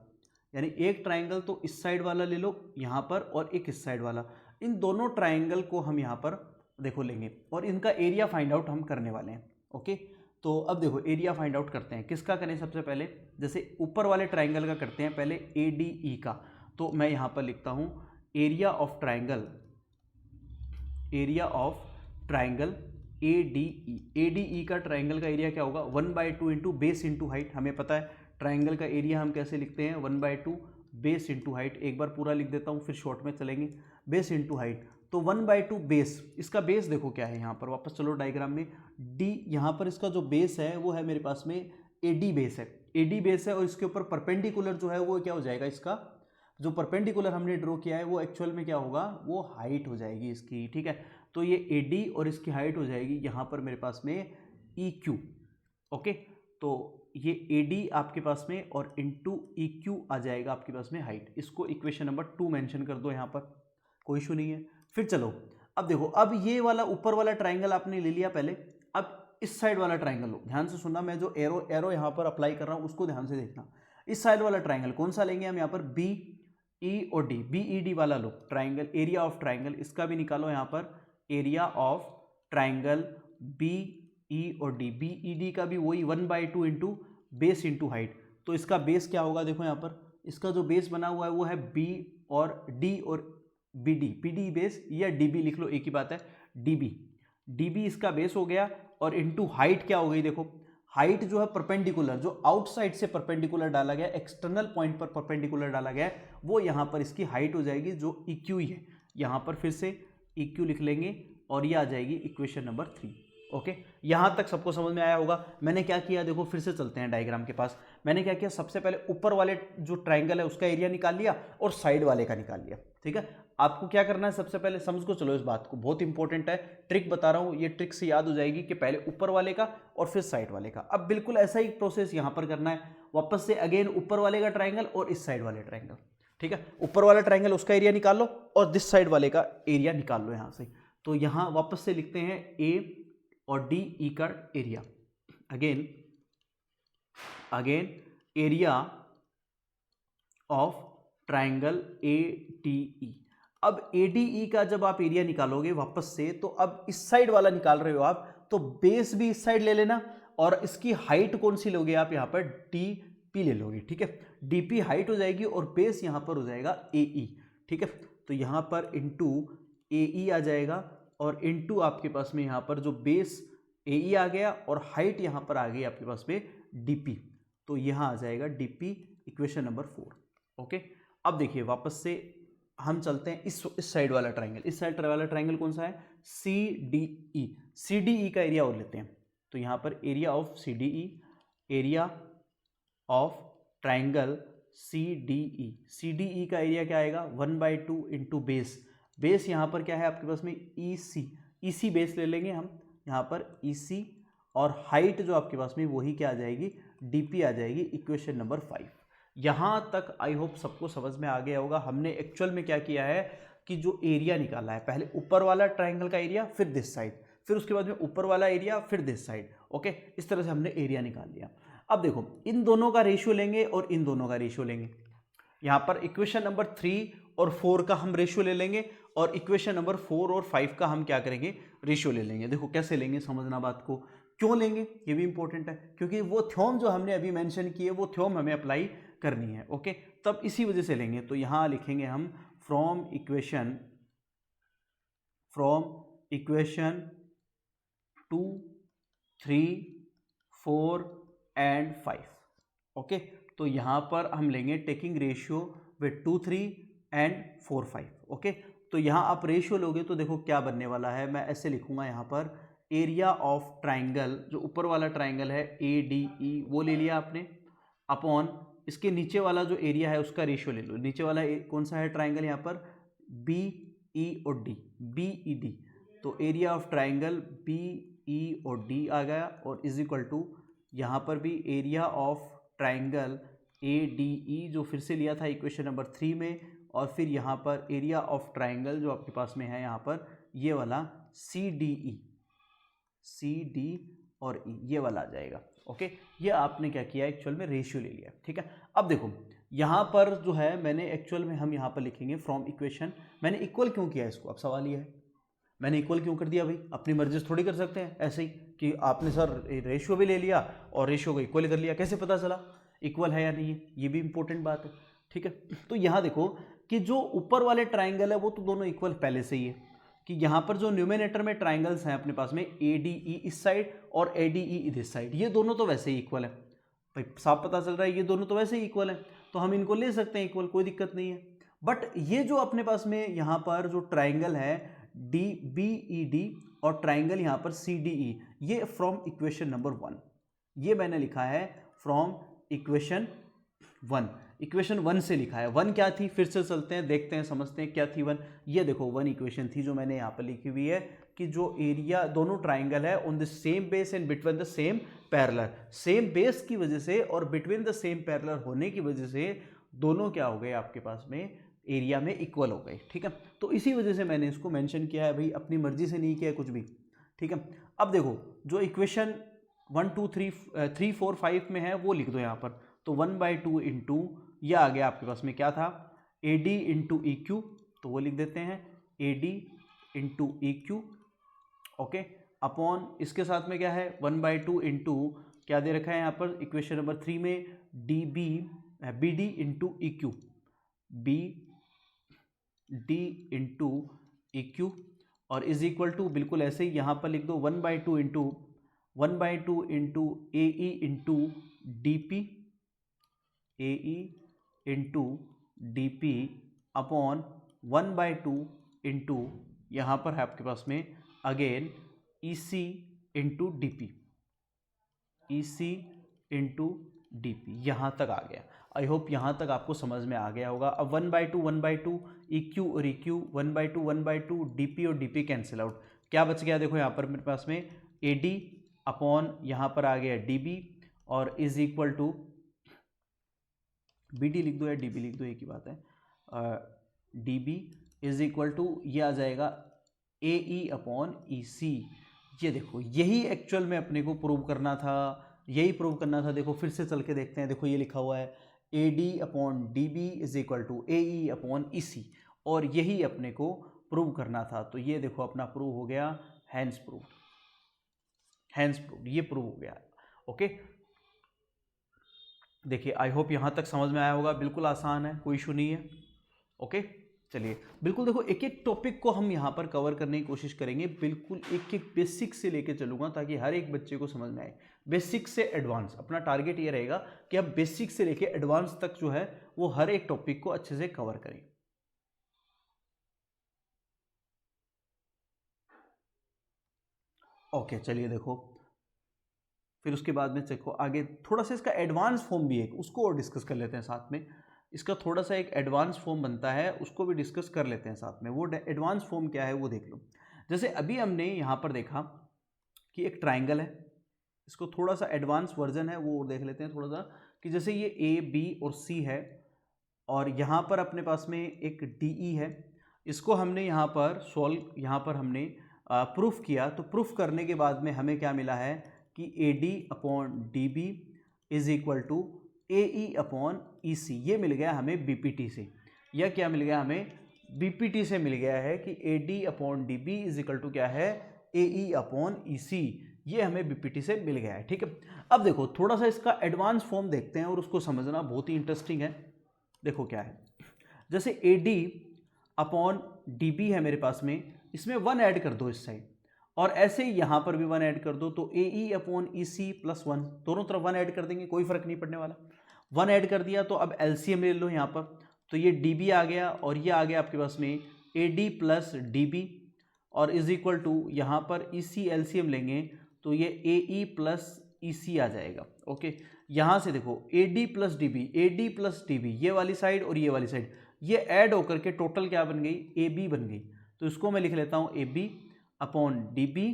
यानी एक ट्राइंगल तो इस साइड वाला ले लो यहाँ पर, और एक इस साइड वाला, इन दोनों ट्राइंगल को हम यहाँ पर देखो लेंगे और इनका एरिया फाइंड आउट हम करने वाले हैं। ओके, तो अब देखो एरिया फाइंड आउट करते हैं, किसका करें सबसे पहले, जैसे ऊपर वाले ट्राइंगल का करते हैं पहले ADE का। तो मैं यहाँ पर लिखता हूँ area of triangle, area of triangle ADE। ADE का ट्राइंगल का एरिया क्या होगा, 1/2 इंटू बेस इंटू हाइट। हमें पता है ट्राइंगल का एरिया हम कैसे लिखते हैं, 1/2 बेस इंटू हाइट। एक बार पूरा लिख देता हूँ फिर शॉर्ट में चलेंगे, बेस इंटू हाइट। तो 1/2 बेस, इसका बेस देखो क्या है यहाँ पर, वापस चलो डायग्राम में, डी यहाँ पर इसका जो बेस है वो है मेरे पास में AD बेस है, AD बेस है। और इसके ऊपर परपेंडिकुलर जो है वो क्या हो जाएगा, इसका जो परपेंडिकुलर हमने ड्रॉ किया है वो एक्चुअल में क्या होगा, वो हाइट हो जाएगी इसकी, ठीक है। तो ये AD और इसकी हाइट हो जाएगी यहाँ पर मेरे पास में EQ, ओके। तो ये AD आपके पास में और इंटू EQ आ जाएगा आपके पास में हाइट। इसको इक्वेशन नंबर 2 मेंशन कर दो यहाँ पर, कोई इशू नहीं है। फिर चलो अब देखो, अब ये वाला ऊपर वाला ट्राइंगल आपने ले लिया पहले, अब इस साइड वाला ट्राइंगल लो, ध्यान से सुनना, मैं जो एरो यहाँ पर अप्लाई कर रहा हूँ उसको ध्यान से देखना। इस साइड वाला ट्राइंगल कौन सा लेंगे हम यहाँ पर, BE और D, BED वाला लो ट्राइंगल, एरिया ऑफ ट्राइंगल, इसका भी निकालो यहाँ पर एरिया ऑफ ट्राइंगल BE और D। BED का भी वही 1/2 इंटू बेस इंटू हाइट। तो इसका बेस क्या होगा, देखो यहाँ पर इसका जो बेस बना हुआ है वो है B और D और BD बेस या DB लिख लो, एक ही बात है, DB इसका बेस हो गया। और इंटू हाइट क्या हो गई, देखो हाइट जो है परपेंडिकुलर, जो आउटसाइड से परपेंडिकुलर डाला गया, एक्सटर्नल पॉइंट पर परपेंडिकुलर डाला गया है, वो यहाँ पर इसकी हाइट हो जाएगी जो EQ ही है। यहाँ पर फिर से EQ लिख लेंगे और ये आ जाएगी इक्वेशन नंबर 3, ओके। यहाँ तक सबको समझ में आया होगा। मैंने क्या किया, देखो फिर से चलते हैं डायग्राम के पास। मैंने क्या किया, सबसे पहले ऊपर वाले जो ट्राइंगल है उसका एरिया निकाल लिया और साइड वाले का निकाल लिया, ठीक है। आपको क्या करना है, सबसे पहले समझ को चलो इस बात को, बहुत इंपॉर्टेंट है, ट्रिक बता रहा हूँ, ये ट्रिक से याद हो जाएगी कि पहले ऊपर वाले का और फिर साइड वाले का। अब बिल्कुल ऐसा ही प्रोसेस यहाँ पर करना है, वापस से अगेन ऊपर वाले का ट्राइंगल और इस साइड वाले ट्राइंगल, ठीक है। ऊपर वाला ट्राइंगल उसका एरिया निकाल लो और दिस साइड वाले का एरिया निकाल लो यहाँ से। तो यहाँ वापस से लिखते हैं A और DE का area, again area of triangle ADE। अब ADE का जब आप एरिया निकालोगे वापस से, तो अब इस साइड वाला निकाल रहे हो आप, तो बेस भी इस साइड ले लेना और इसकी हाइट कौन सी लोगे आप, यहाँ पर DP ले लोगे, ठीक है। DP हाइट हो जाएगी और बेस यहाँ पर हो जाएगा AE, ठीक है। तो यहाँ पर इंटू AE आ जाएगा और इंटू आपके पास में यहाँ पर जो बेस AE आ गया और हाइट यहाँ पर आ गई आपके पास में DP। तो यहाँ आ जाएगा DP, इक्वेशन नंबर 4, ओके। अब देखिए वापस से हम चलते हैं इस साइड वाला ट्राइंगल। इस साइड वाला ट्राइंगल कौन सा है, CDE। CDE का एरिया और लेते हैं। तो यहाँ पर area of CDE, area of triangle CDE। CDE का एरिया क्या आएगा, 1/2 इंटू बेस यहाँ पर क्या है आपके पास में EC बेस ले लेंगे हम यहाँ पर EC, और हाइट जो आपके पास में वही क्या आ जाएगी, DP आ जाएगी, इक्वेशन नंबर 5। यहाँ तक आई होप सबको समझ में आ गया होगा। हमने एक्चुअल में क्या किया है कि जो एरिया निकाला है, पहले ऊपर वाला ट्राइंगल का एरिया, फिर दिस साइड, फिर उसके बाद में ऊपर वाला एरिया, फिर दिस साइड, ओके। इस तरह से हमने एरिया निकाल लिया। अब देखो इन दोनों का रेशियो लेंगे और इन दोनों का रेशियो लेंगे। यहाँ पर इक्वेशन नंबर 3 और 4 का हम रेशियो ले लेंगे और इक्वेशन नंबर 4 और 5 का हम क्या करेंगे, रेशियो ले लेंगे। देखो कैसे लेंगे, समझना बात को, क्यों लेंगे ये भी इंपॉर्टेंट है, क्योंकि वो थ्योरम जो हमने अभी मेंशन किए वो थ्योरम हमें अप्लाई करनी है, ओके। तब इसी वजह से लेंगे। तो यहाँ लिखेंगे हम फ्रॉम इक्वेशन 2, 3, 4 एंड 5, ओके। तो यहाँ पर हम लेंगे taking ratio with 2, 3 and 4, 5, okay. तो यहाँ आप रेशियो लोगे तो देखो क्या बनने वाला है, मैं ऐसे लिखूंगा यहाँ पर एरिया ऑफ ट्राइंगल, जो ऊपर वाला ट्राइंगल है ADE वो ले लिया आपने, अपॉन इसके नीचे वाला जो एरिया है उसका रेशियो ले लो। नीचे वाला कौन सा है ट्राइंगल यहाँ पर, BE और D, BED। तो एरिया ऑफ ट्राइंगल BE और D आ गया और इज इक्वल टू यहाँ पर भी एरिया ऑफ ट्राइंगल ADE जो फिर से लिया था इक्वेशन नंबर 3 में, और फिर यहाँ पर एरिया ऑफ ट्राइंगल जो आपके पास में है यहाँ पर ये वाला CDE, CD और E ये वाला आ जाएगा, ओके। ये आपने क्या किया, एक्चुअल में रेशियो ले लिया, ठीक है। अब देखो यहाँ पर जो है मैंने एक्चुअल में हम यहाँ पर लिखेंगे फ्रॉम इक्वेशन, मैंने इक्वल क्यों किया इसको, अब सवाल ये है, मैंने इक्वल क्यों कर दिया भाई, अपनी मर्जी से थोड़ी कर सकते हैं ऐसे ही कि आपने सर रेशियो भी ले लिया और रेशियो को इक्वल कर लिया, कैसे पता चला इक्वल है या नहीं है, ये भी इंपॉर्टेंट बात है। ठीक है, तो यहाँ देखो कि जो ऊपर वाले ट्राइंगल है वो तो दोनों इक्वल पहले से ही है, कि यहाँ पर जो न्यूमिनेटर में ट्राइंगल्स हैं अपने पास में ADE इस साइड और ADE इस साइड, ये दोनों तो वैसे ही इक्वल है भाई, साफ पता चल रहा है ये दोनों तो वैसे ही इक्वल है, तो हम इनको ले सकते हैं इक्वल, कोई दिक्कत नहीं है। बट ये जो अपने पास में यहाँ पर जो ट्राइंगल है DBED और ट्राइंगल यहाँ पर CDE, ये फ्रॉम इक्वेशन नंबर 1, ये मैंने लिखा है फ्रॉम इक्वेशन 1, इक्वेशन 1 से लिखा है। 1 क्या थी, फिर से चलते हैं देखते हैं समझते हैं क्या थी 1। ये देखो 1 इक्वेशन थी जो मैंने यहाँ पर लिखी हुई है कि जो एरिया दोनों ट्राइंगल है on the same base and between the same parallel, same base की वजह से और बिटवीन द सेम पैरेलल होने की वजह से दोनों क्या हो गए आपके पास में एरिया में इक्वल हो गए। ठीक है, तो इसी वजह से मैंने इसको मेंशन किया है भाई, अपनी मर्जी से नहीं किया है कुछ भी। ठीक है, अब देखो जो इक्वेशन 1 2 3 4 5 में है वो लिख दो यहाँ पर, तो 1/2 इंटू यह आ गया आपके पास में क्या था AD इंटू EQ, तो वो लिख देते हैं AD into EQ, okay, upon इसके साथ में क्या है 1/2 इंटू क्या दे रखा है यहाँ पर इक्वेशन नंबर 3 में BD into EQ, BD into EQ, और इज इक्वल टू बिल्कुल ऐसे ही यहाँ पर लिख दो 1/2 into AE into DP, AE into DP upon 1/2 into यहाँ पर है आपके पास में again EC into DP, EC into DP, यहाँ तक आ गया। आई होप यहाँ तक आपको समझ में आ गया होगा। अब 1/2 EQ और EQ 1/2 DP और DP कैंसिल आउट, क्या बच गया देखो यहाँ पर मेरे पास में AD अपॉन यहाँ पर आ गया DB और इज इक्वल टू BD लिख दो या DB लिख दो, एक ही बात है, DB इज इक्वल टू ये आ जाएगा AE अपॉन EC। ये देखो यही एक्चुअल में अपने को प्रूव करना था, यही प्रूव करना था। देखो फिर से चल के देखते हैं, देखो ये लिखा हुआ है AD upon DB is equal to AE upon EC, और यही अपने को प्रूव करना था। तो ये देखो अपना प्रूव हो गया, हैंस प्रूव, हैंस प्रूव, ये प्रूव हो गया। ओके, देखिए आई होप यहाँ तक समझ में आया होगा, बिल्कुल आसान है, कोई इशू नहीं है। ओके, चलिए बिल्कुल देखो एक एक टॉपिक को हम यहाँ पर कवर करने की कोशिश करेंगे, बिल्कुल एक एक बेसिक से लेके चलूँगा ताकि हर एक बच्चे को समझ में आए, बेसिक से एडवांस। अपना टारगेट ये रहेगा कि आप बेसिक से लेके एडवांस तक जो है वो हर एक टॉपिक को अच्छे से कवर करें। ओके, चलिए देखो फिर उसके बाद में देखो आगे थोड़ा सा इसका एडवांस फॉर्म भी है, उसको और डिस्कस कर लेते हैं साथ में। इसका थोड़ा सा एक एडवांस फॉर्म बनता है, उसको भी डिस्कस कर लेते हैं साथ में। वो एडवांस फॉर्म क्या है वो देख लो। जैसे अभी हमने यहाँ पर देखा कि एक ट्राइंगल है, इसको थोड़ा सा एडवांस वर्जन है वो देख लेते हैं थोड़ा सा, कि जैसे ये A B और C है और यहाँ पर अपने पास में एक DE है, इसको हमने यहाँ पर सॉल्व, यहाँ पर हमने प्रूफ किया। तो प्रूफ करने के बाद में हमें क्या मिला है कि AD upon DB is equal to AE upon EC, ये मिल गया हमें BPT से। यह क्या मिल गया हमें BPT से मिल गया है कि AD upon DB is equal to क्या है AE अपॉन EC, ये हमें BPT से मिल गया है। ठीक है, अब देखो थोड़ा सा इसका एडवांस फॉर्म देखते हैं और उसको समझना बहुत ही इंटरेस्टिंग है। देखो क्या है, जैसे AD अपॉन DB है मेरे पास में, इसमें 1 ऐड कर दो इस साइड, और ऐसे ही यहाँ पर भी 1 ऐड कर दो, तो AE अपॉन EC प्लस 1, दोनों तरफ 1 ऐड कर देंगे, कोई फर्क नहीं पड़ने वाला। 1 ऐड कर दिया तो अब LCM ले लो यहाँ पर, तो ये DB आ गया और ये आ गया आपके पास में AD प्लस DB, और इज इक्वल टू यहाँ पर EC LCM लेंगे तो ये AE प्लस EC आ जाएगा। ओके, यहाँ से देखो AD प्लस DB ये वाली साइड और ये वाली साइड, ये ऐड होकर के टोटल क्या बन गई AB बन गई। तो इसको मैं लिख लेता हूँ AB अपॉन DB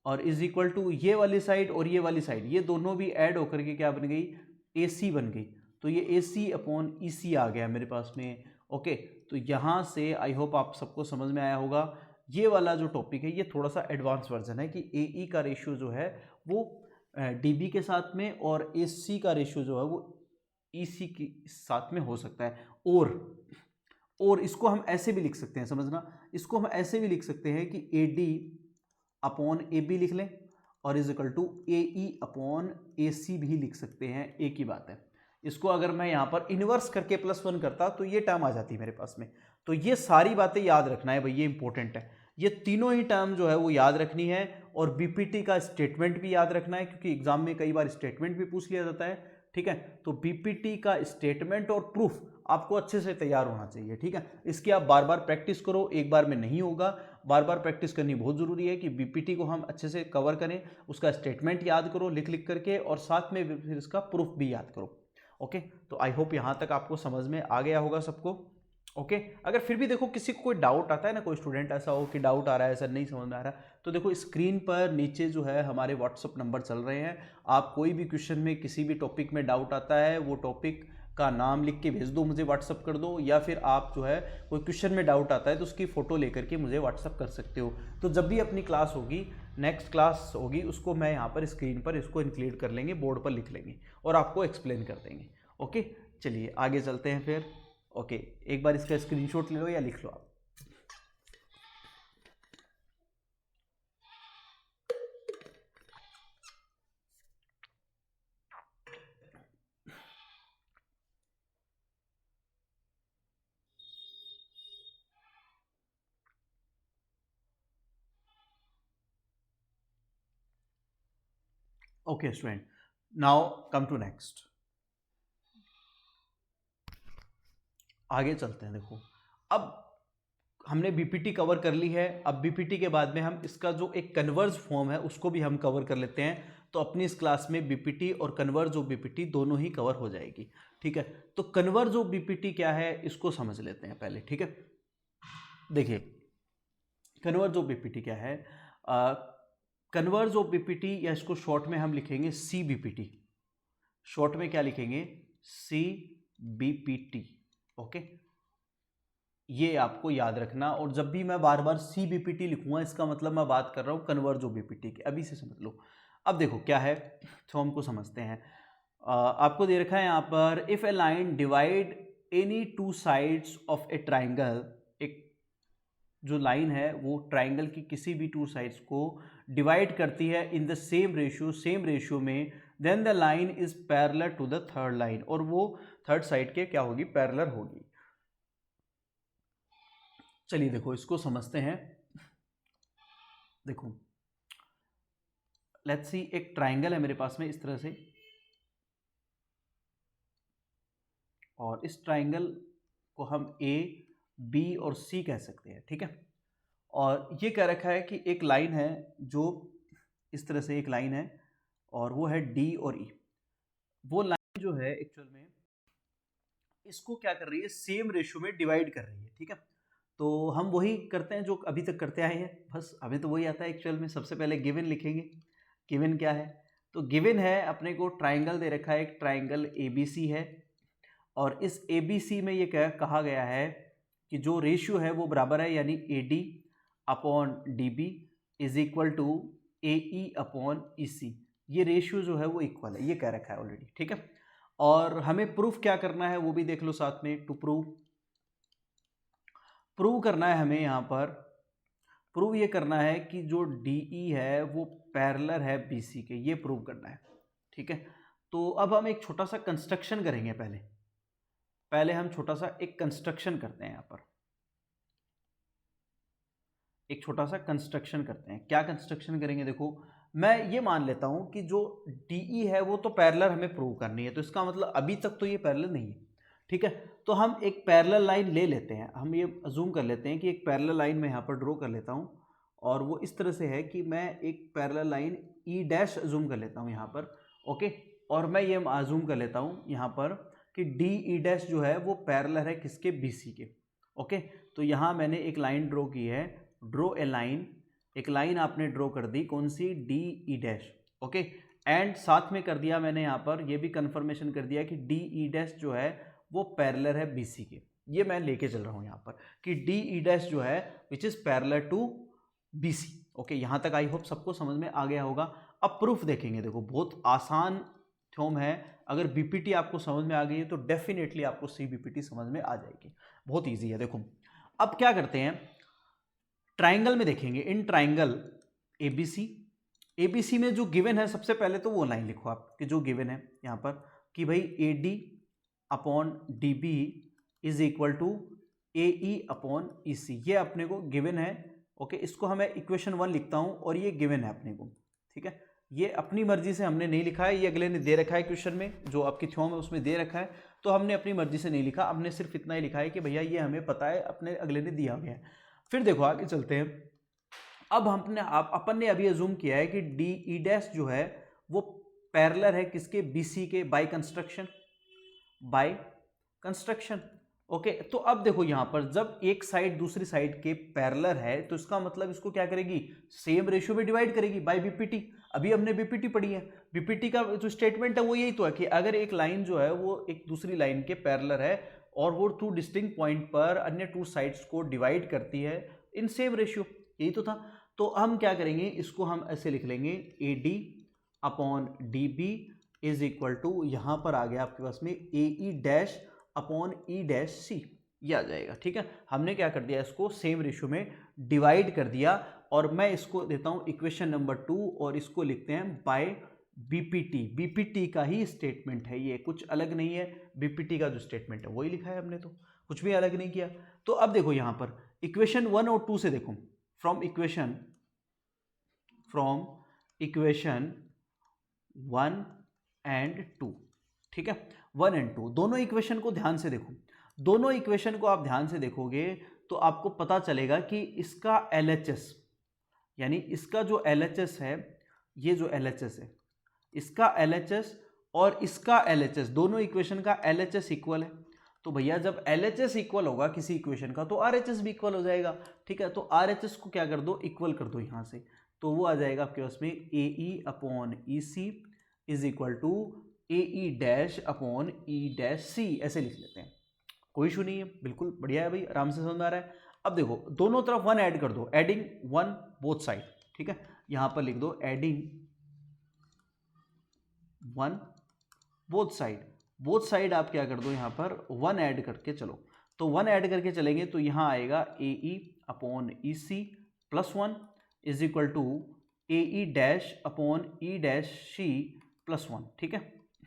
और इज इक्वल टू ये वाली साइड और ये वाली साइड, ये दोनों भी ऐड होकर के क्या बन गई AC बन गई। तो ये AC अपॉन EC आ गया मेरे पास में। ओके, तो यहाँ से आई होप आप सबको समझ में आया होगा। ये वाला जो टॉपिक है ये थोड़ा सा एडवांस वर्जन है कि AE का रेशियो जो है वो DB के साथ में और AC का रेशियो जो है वो EC के साथ में हो सकता है। और इसको हम ऐसे भी लिख सकते हैं, समझना, इसको हम ऐसे भी लिख सकते हैं कि A D upon A B लिख लें और is equal to A E upon A C भी लिख सकते हैं, एक ही बात है। इसको अगर मैं यहाँ पर इन्वर्स करके +1 करता तो ये टर्म आ जाती मेरे पास में। तो ये सारी बातें याद रखना है भाई, ये इंपॉर्टेंट है, ये तीनों ही टर्म जो है वो याद रखनी है। और बीपीटी का स्टेटमेंट भी याद रखना है, क्योंकि एग्जाम में कई बार स्टेटमेंट भी पूछ लिया जाता है, ठीक है। तो बीपीटी का स्टेटमेंट और प्रूफ आपको अच्छे से तैयार होना चाहिए, ठीक है। इसकी आप बार बार प्रैक्टिस करो, एक बार में नहीं होगा, बार बार प्रैक्टिस करनी बहुत ज़रूरी है कि बीपीटी को हम अच्छे से कवर करें। उसका स्टेटमेंट याद करो लिख लिख करके, और साथ में फिर इसका प्रूफ भी याद करो। ओके, तो आई होप यहाँ तक आपको समझ में आ गया होगा सबको। ओके, अगर फिर भी देखो किसी को कोई डाउट आता है ना, कोई स्टूडेंट ऐसा हो कि डाउट आ रहा है, सर नहीं समझ में आ रहा, तो देखो स्क्रीन पर नीचे जो है हमारे व्हाट्सअप नंबर चल रहे हैं। आप कोई भी क्वेश्चन में किसी भी टॉपिक में डाउट आता है, वो टॉपिक का नाम लिख के भेज दो, मुझे व्हाट्सअप कर दो, या फिर आप जो है कोई क्वेश्चन में डाउट आता है तो उसकी फ़ोटो लेकर के मुझे व्हाट्सअप कर सकते हो। तो जब भी अपनी क्लास होगी, नेक्स्ट क्लास होगी, उसको मैं यहाँ पर स्क्रीन पर इसको इंक्लूड कर लेंगे, बोर्ड पर लिख लेंगे और आपको एक्सप्लेन कर देंगे। ओके, चलिए आगे चलते हैं फिर। ओके, एक बार इसका स्क्रीनशॉट ले लो या लिख लो आप। Okay student, now come to next, आगे चलते हैं। देखो अब हमने बीपीटी कवर कर ली है, अब बीपीटी के बाद में हम इसका जो एक कन्वर्ज फॉर्म है उसको भी हम कवर कर लेते हैं। तो अपनी इस क्लास में बीपीटी और कन्वर्ज ऑफ बीपीटी दोनों ही कवर हो जाएगी, ठीक है। तो कन्वर्ज ऑफ बीपीटी क्या है इसको समझ लेते हैं पहले, ठीक है। देखिए कन्वर्ज ऑफ बीपीटी क्या है, कन्वर्ज ऑफ बीपीटी, या इसको शॉर्ट में हम लिखेंगे सी बीपीटी, शॉर्ट में क्या लिखेंगे, सी बीपीटी। ओके, ये आपको याद रखना। और जब भी मैं बार बार सी बीपीटी लिखूंगा इसका मतलब मैं बात कर रहा हूँ कन्वर्ज ऑफ बीपीटी की, अभी से समझ लो। अब देखो क्या है, तो हमको समझते हैं। आपको दे रखा है यहाँ पर, if a line divide any two sides of a triangle, एक जो लाइन है वो ट्राइंगल की किसी भी टू साइड्स को डिवाइड करती है in the same ratio, same ratio में, then the line is parallel to the third line, और वो थर्ड साइड के क्या होगी, पैरेलल होगी। चलिए देखो इसको समझते हैं। देखो लेट्स सी, एक ट्राइंगल है मेरे पास में इस तरह से, और इस ट्राइंगल को हम ए बी और सी कह सकते हैं, ठीक है। और ये कह रखा है कि एक लाइन है जो इस तरह से एक लाइन है, और वो है डी और ई। वो लाइन जो है एक्चुअल में इसको क्या कर रही है, सेम रेशियो में डिवाइड कर रही है, ठीक है। तो हम वही करते हैं जो अभी तक करते आए हैं, बस अभी तो वही आता है एक्चुअल में। सबसे पहले गिवन लिखेंगे, गिवन क्या है, तो गिवन है अपने को ट्राइंगल दे रखा है, एक ट्राइंगल ABC है, और इस ABC में ये कहा गया है कि जो रेशियो है वो बराबर है, यानी AD upon DB is equal to AE upon EC, ये रेशियो जो है वो इक्वल है, ये कह रखा है ऑलरेडी, ठीक है। और हमें प्रूफ क्या करना है वो भी देख लो साथ में। टू प्रूव करना है हमें यहाँ पर, प्रूव ये करना है कि जो DE है वो पैरेलल है BC के, ये प्रूव करना है, ठीक है। तो अब हम एक छोटा सा कंस्ट्रक्शन करेंगे, पहले हम छोटा सा एक कंस्ट्रक्शन करते हैं, यहाँ पर एक छोटा सा कंस्ट्रक्शन करते हैं। क्या कंस्ट्रक्शन करेंगे, देखो मैं ये मान लेता हूँ कि जो DE है वो तो पैरेलल हमें प्रूव करनी है, तो इसका मतलब अभी तक तो ये पैरेलल नहीं है, ठीक है। तो हम एक पैरेलल लाइन ले लेते हैं, हम ये अजूम कर लेते हैं कि एक पैरेलल लाइन मैं यहाँ पर ड्रॉ कर लेता हूँ, और वो इस तरह से है कि मैं एक पैरेलल लाइन E' अजूम कर लेता हूँ यहाँ पर, ओके। और मैं ये अजूम कर लेता हूँ यहाँ पर कि DE' जो है वो पैरेलल है किसके, BC के, ओके। तो यहाँ मैंने एक लाइन ड्रॉ की है, ड्रॉ ए लाइन, एक लाइन आपने ड्रॉ कर दी, कौन सी, DE', ओके। एंड साथ में कर दिया मैंने यहाँ पर ये भी कंफर्मेशन कर दिया कि DE' जो है वो पैरेलल है BC के, ये मैं लेके चल रहा हूँ यहाँ पर कि DE' जो है which is parallel to BC, okay. यहाँ तक आई होप सबको समझ में आ गया होगा। अब प्रूफ देखेंगे, देखो बहुत आसान थ्योरम है, अगर BPT आपको समझ में आ गई है तो डेफिनेटली आपको CBPT समझ में आ जाएगी। बहुत ईजी है। देखो अब क्या करते हैं, ट्राइंगल में देखेंगे, इन ट्राइंगल एबीसी में जो गिवन है, सबसे पहले तो वो लाइन लिखो आप कि जो गिवन है यहाँ पर कि भाई A D upon D B is equal to A E upon E C, ये अपने को गिवन है। ओके, इसको हमें इक्वेशन 1 लिखता हूँ और ये गिवन है अपने को, ठीक है। ये अपनी मर्जी से हमने नहीं लिखा है, ये अगले ने दे रखा है क्वेश्चन में, जो आपकी थ्योरम है उसमें दे रखा है, तो हमने अपनी मर्जी से नहीं लिखा, हमने सिर्फ इतना ही लिखा है कि भैया ये हमें पता है, अपने अगले ने दिया गया है। फिर देखो आगे चलते हैं। अब अपन ने अभी अजूम किया है कि डी ई डैश जो है वो पैरेलल है किसके, बीसी के, बाय कंस्ट्रक्शन। ओके, तो अब देखो यहां पर जब एक साइड दूसरी साइड के पैरेलल है तो इसका मतलब इसको क्या करेगी, सेम रेशियो में डिवाइड करेगी बाय बीपीटी। अभी हमने बीपीटी पढ़ी है, बीपीटी का जो स्टेटमेंट है वो यही तो है कि अगर एक लाइन जो है वो एक दूसरी लाइन के पैरेलल है और वो टू डिस्टिंक्ट पॉइंट पर अन्य टू साइड्स को डिवाइड करती है इन सेम रेशियो, यही तो था। तो हम क्या करेंगे, इसको हम ऐसे लिख लेंगे A D upon D B is equal to, यहां पर आ गया आपके पास में A E dash upon E dash C, ये आ जाएगा, ठीक है। हमने क्या कर दिया, इसको सेम रेशियो में डिवाइड कर दिया, और मैं इसको देता हूं इक्वेशन नंबर 2 और इसको लिखते हैं बाय बीपीटी। बीपीटी का ही स्टेटमेंट है ये, कुछ अलग नहीं है, बीपीटी का जो स्टेटमेंट है वही लिखा है हमने, तो कुछ भी अलग नहीं किया। तो अब देखो यहां पर इक्वेशन 1 और 2 से देखो, फ्रॉम इक्वेशन 1 एंड 2, ठीक है, 1 एंड 2 दोनों इक्वेशन को ध्यान से देखो। दोनों इक्वेशन को आप ध्यान से देखोगे तो आपको पता चलेगा कि इसका LHS, यानी इसका जो LHS है, ये जो LHS है, इसका LHS और इसका LHS, दोनों इक्वेशन का LHS इक्वल है। तो भैया जब LHS इक्वल होगा किसी इक्वेशन का तो RHS भी इक्वल हो जाएगा, ठीक है। तो RHS को क्या कर दो, इक्वल कर दो यहाँ से, तो वो आ जाएगा आपके पास में A E upon E C is equal to A E dash upon E dash C, ऐसे लिख लेते हैं, कोई इशू नहीं है, बिल्कुल बढ़िया है भाई, आराम से समझ में आ रहा है। अब देखो दोनों तरफ 1 ऐड कर दो, एडिंग 1 बोथ साइड, ठीक है। यहां पर लिख दो एडिंग 1 बोथ साइड आप क्या कर दो, यहां पर 1 ऐड करके चलो, तो 1 ऐड करके चलेंगे तो यहां आएगा A E upon E C plus 1 is equal to A E dash upon E dash C plus 1, ठीक है,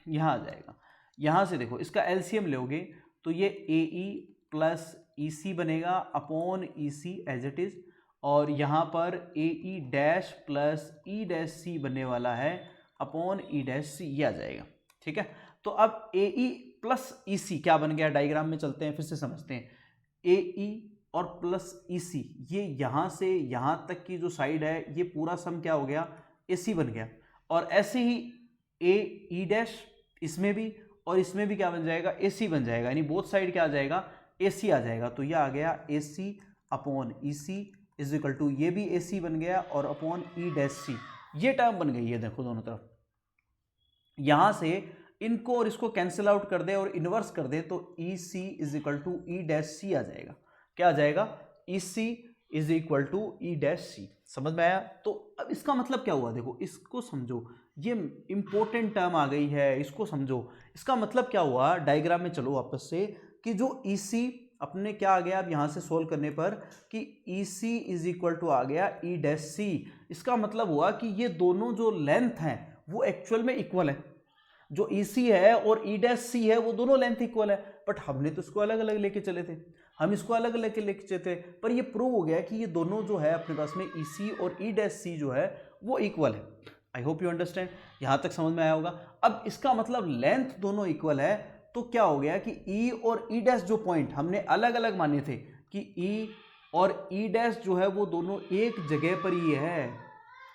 यहां आ जाएगा। यहां से देखो इसका एलसीएम लोगे तो ये ए ई प्लस ई सी बनेगा upon E C as it is, और यहाँ पर A E dash plus E dash C बनने वाला है अपॉन ई डैश सी, ये आ जाएगा, ठीक है। तो अब ए ई प्लस ई सी क्या बन गया, डायग्राम में चलते हैं फिर से समझते हैं। ए ई और प्लस ई सी, ये यहाँ से यहाँ तक की जो साइड है ये पूरा सम क्या हो गया, ए सी बन गया। और ऐसे ही ए ई डैश इसमें भी और इसमें भी क्या बन जाएगा, ए सी बन जाएगा, यानी बोथ साइड क्या आ जाएगा, ए सी आ जाएगा। तो ये आ गया A C upon E C is equal to, ये भी ए सी बन गया और अपॉन ई डैश सी, ये टर्म बन गई है। देखो दोनों तरफ यहां से इनको और इसको कैंसिल आउट कर दे और इनवर्स कर दे तो E C is equal to E dash C आ जाएगा। क्या आ जाएगा, E C is equal to E dash C. समझ में आया? तो अब इसका मतलब क्या हुआ, देखो इसको समझो, ये इंपॉर्टेंट टर्म आ गई है, इसको समझो। इसका मतलब क्या हुआ, डायग्राम में चलो वापस से, कि जो ई सी अपने क्या आ गया अब यहाँ से सोल्व करने पर कि ई सी इज इक्वल टू आ गया ई डैश सी। इसका मतलब हुआ कि ये दोनों जो लेंथ हैं वो एक्चुअल में इक्वल है। जो ई सी है और ई डैश सी है वो दोनों लेंथ इक्वल है, बट हमने तो इसको अलग अलग लेके चले थे, हम इसको अलग अलग लेके चले थे, पर ये प्रूव हो गया कि ये दोनों जो है अपने पास में ई सी और ई डैश सी जो है वो इक्वल है। आई होप यू अंडरस्टैंड, यहाँ तक समझ में आया होगा। अब इसका मतलब लेंथ दोनों इक्वल है, तो क्या हो गया कि ई और ई डैश जो पॉइंट हमने अलग अलग माने थे कि ई और ई डैश जो है वो दोनों एक जगह पर ही है,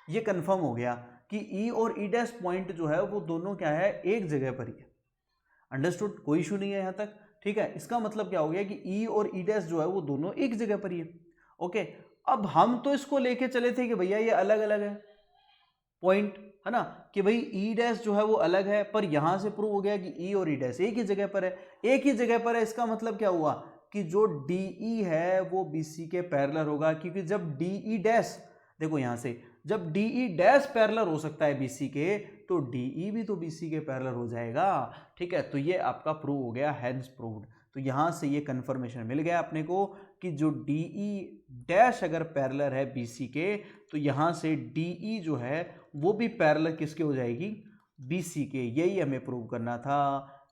ये कंफर्म हो गया कि ई और ई डैश पॉइंट जो है वो दोनों क्या है, एक जगह पर ही है। अंडरस्टूड, कोई इशू नहीं है यहाँ तक, ठीक है। इसका मतलब क्या हो गया कि ई और ई डैश जो है वो दोनों एक जगह पर ही है। ओके, अब हम तो इसको लेके चले थे कि भैया ये अलग अलग है पॉइंट, है ना, कि भाई ई डैश जो है वो अलग है, पर यहां से प्रूव हो गया कि ई और ई डैश एक ही जगह पर है, एक ही जगह पर है। इसका मतलब क्या हुआ कि जो डी ई है वो बी सी के पैरेलल होगा, क्योंकि जब डी ई डैश, देखो यहां से जब डी ई डैश पैरेलल हो सकता है बी सी के, तो डी ई भी तो बी सी के पैरेलल हो जाएगा, ठीक है। तो ये आपका प्रूव हो गया, हैंस प्रूव्ड। तो यहाँ से ये कन्फर्मेशन मिल गया अपने को कि जो डी ई डैश अगर पैरेलल है बी सी के, तो यहाँ से डी ई जो है वो भी पैरेलल किसके हो जाएगी, बी सी के। यही हमें प्रूव करना था,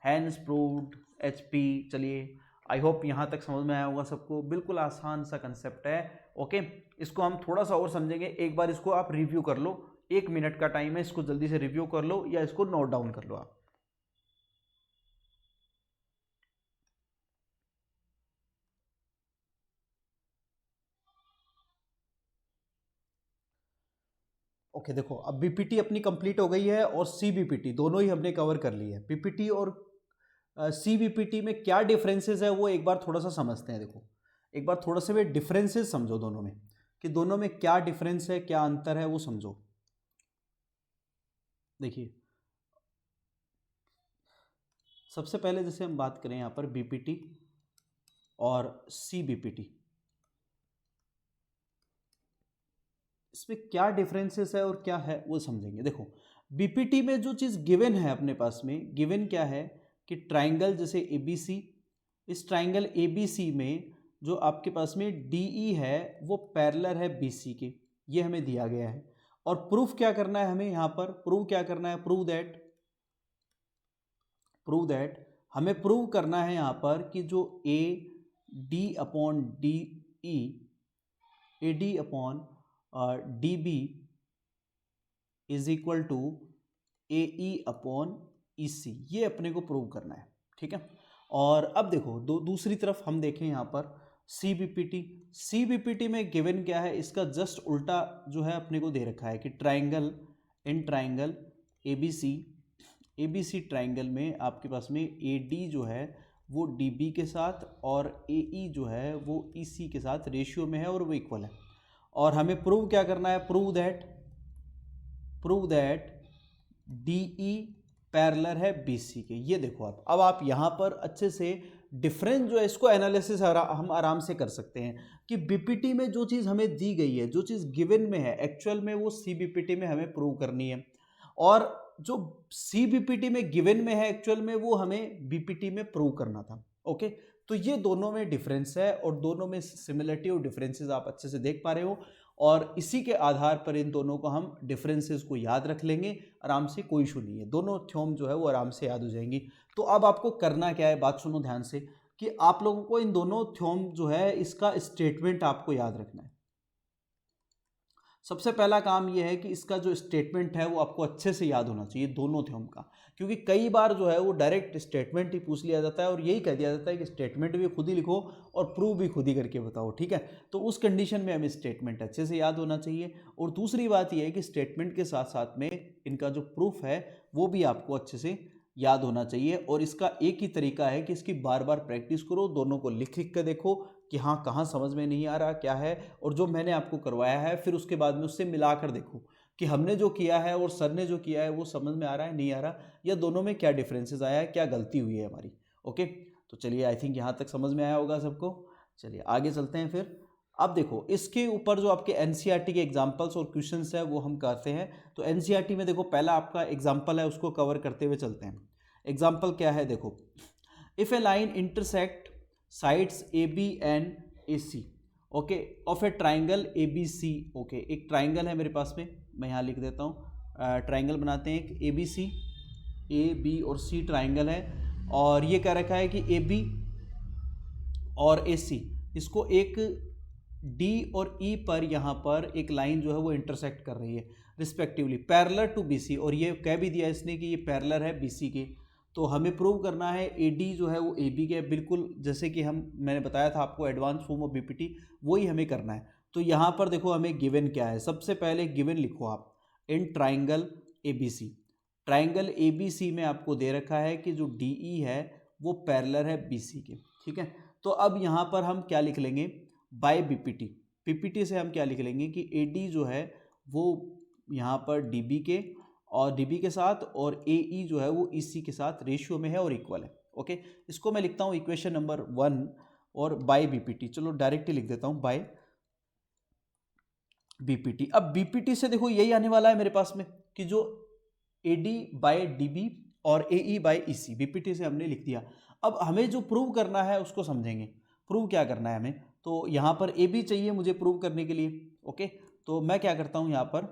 हैंस प्रूव्ड एच पी। चलिए आई होप यहाँ तक समझ में आया होगा सबको, बिल्कुल आसान सा कंसेप्ट है। ओके, इसको हम थोड़ा सा और समझेंगे, एक बार इसको आप रिव्यू कर लो, 1 मिनट का टाइम है, इसको जल्दी से रिव्यू कर लो या इसको नोट डाउन कर लो आप। ओके देखो, अब बीपीटी अपनी कंप्लीट हो गई है और सीबीपीटी दोनों ही हमने कवर कर ली है। बीपीटी और सीबीपीटी में क्या डिफरेंसेस है वो एक बार थोड़ा सा समझते हैं। देखो एक बार थोड़ा सा वे डिफरेंसेस समझो दोनों में, कि दोनों में क्या डिफरेंस है, क्या अंतर है वो समझो। देखिए सबसे पहले जैसे हम बात करें यहाँ पर बीपीटी और सीबीपीटी, इसमें क्या डिफरेंसेस है और क्या है वो समझेंगे। देखो बीपीटी में जो चीज़ गिवन है अपने पास में, गिवन क्या है कि ट्राइंगल जैसे एबीसी, इस ट्राइंगल एबीसी में जो आपके पास में डीई है वो पैरेलल है बीसी के, ये हमें दिया गया है। और प्रूफ क्या करना है हमें यहाँ पर, प्रूव क्या करना है, प्रूव दैट हमें प्रूव करना है यहाँ पर कि जो A D upon D E, A D upon D B is equal to A E upon E C, ये अपने को प्रूव करना है। ठीक है, और अब देखो दूसरी तरफ हम देखें यहाँ पर सीबीपीटी, सीबीपीटी में गिवन क्या है, इसका जस्ट उल्टा जो है अपने को दे रखा है कि triangle, in triangle ABC, ABC triangle में आपके पास में ए डी जो है वो डी बी के साथ और ए ई जो है वो ई सी के साथ रेशियो में है और वो इक्वल है। और हमें प्रूव क्या करना है, prove that D E parallel है बी सी के। ये देखो आप, अब आप यहाँ पर अच्छे से डिफरेंस जो है इसको एनालिसिस हम आराम से कर सकते हैं कि बीपीटी में जो चीज़ हमें दी गई है, जो चीज़ गिवन में है, एक्चुअल में वो सीबीपीटी में हमें प्रूव करनी है, और जो सीबीपीटी में गिवन में है एक्चुअल में वो हमें बीपीटी में प्रूव करना था। ओके, तो ये दोनों में डिफरेंस है और दोनों में सिमिलरिटी और डिफरेंसेस आप अच्छे से देख पा रहे हो, और इसी के आधार पर इन दोनों को हम डिफरेंसेस को याद रख लेंगे आराम से, कोई इशू नहीं है, दोनों थ्योरम जो है वो आराम से याद हो जाएंगी। तो अब आपको करना क्या है, बात सुनो ध्यान से, कि आप लोगों को इन दोनों थ्योरम जो है इसका स्टेटमेंट आपको याद रखना है। सबसे पहला काम यह है कि इसका जो स्टेटमेंट है वो आपको अच्छे से याद होना चाहिए दोनों थ्योरम का, क्योंकि कई बार जो है वो डायरेक्ट स्टेटमेंट ही पूछ लिया जाता है और यही कह दिया जाता है कि स्टेटमेंट भी खुद ही लिखो और प्रूव भी खुद ही करके बताओ। ठीक है, तो उस कंडीशन में हमें स्टेटमेंट अच्छे से याद होना चाहिए। और दूसरी बात यह है कि स्टेटमेंट के साथ साथ में इनका जो प्रूफ है वो भी आपको अच्छे से याद होना चाहिए। और इसका एक ही तरीका है कि इसकी बार बार प्रैक्टिस करो, दोनों को लिख लिख कर देखो कि हाँ कहाँ समझ में नहीं आ रहा क्या है, और जो मैंने आपको करवाया है फिर उसके बाद में उससे मिलाकर देखो कि हमने जो किया है और सर ने जो किया है वो समझ में आ रहा है नहीं आ रहा, या दोनों में क्या डिफरेंसेस आया है, क्या गलती हुई है हमारी। ओके, तो चलिए आई थिंक यहाँ तक समझ में आया होगा सबको। चलिए आगे चलते हैं फिर। अब देखो इसके ऊपर जो आपके एनसीईआरटी के एग्जाम्पल्स और क्वेश्चंस है वो हम करते हैं। तो एनसीईआरटी में देखो पहला आपका एग्जाम्पल है, उसको कवर करते हुए चलते हैं। एग्जाम्पल क्या है, देखो if a line intersect sides A B and A C, okay, of a triangle A B C. Okay, एक ट्राइंगल है मेरे पास में, मैं यहाँ लिख देता हूँ, ट्राइंगल बनाते हैं एक ए बी सी, ए बी और सी ट्राइंगल है, और ये कह रखा है कि ए बी और ए सी, इसको एक डी और ई पर यहाँ पर एक लाइन जो है वो इंटरसेक्ट कर रही है respectively parallel to B C, और ये कह भी दिया इसने कि ये पैरेलल है बी सी के। तो हमें प्रूव करना है ए डी जो है वो ए बी के, बिल्कुल जैसे कि मैंने बताया था आपको एडवांस फॉर्म ऑफ बीपीटी, वही हमें करना है। तो यहाँ पर देखो हमें गिवन क्या है, सबसे पहले गिवन लिखो आप, in triangle A B C, triangle A B C में आपको दे रखा है कि जो डी ई है वो पैरेलल है बी सी के। ठीक है, तो अब यहाँ पर हम क्या लिख लेंगे, बाय बीपीटी, पीपीटी से हम क्या लिख लेंगे कि ए डी जो है वो यहाँ पर डी बी के और डी बी के साथ, और ए ई जो है वो ई सी के साथ रेशियो में है और इक्वल है। ओके, इसको मैं लिखता हूँ इक्वेशन नंबर 1 और बाय बीपीटी, चलो डायरेक्ट ही लिख देता हूँ बाय बीपीटी। अब बीपीटी से देखो यही आने वाला है मेरे पास में कि जो A D by D B और A E by E C, BPT से हमने लिख दिया। अब हमें जो प्रूव करना है उसको समझेंगे। प्रूव क्या करना है हमें, तो यहाँ पर ए बी चाहिए मुझे प्रूव करने के लिए। ओके, तो मैं क्या करता हूँ यहाँ पर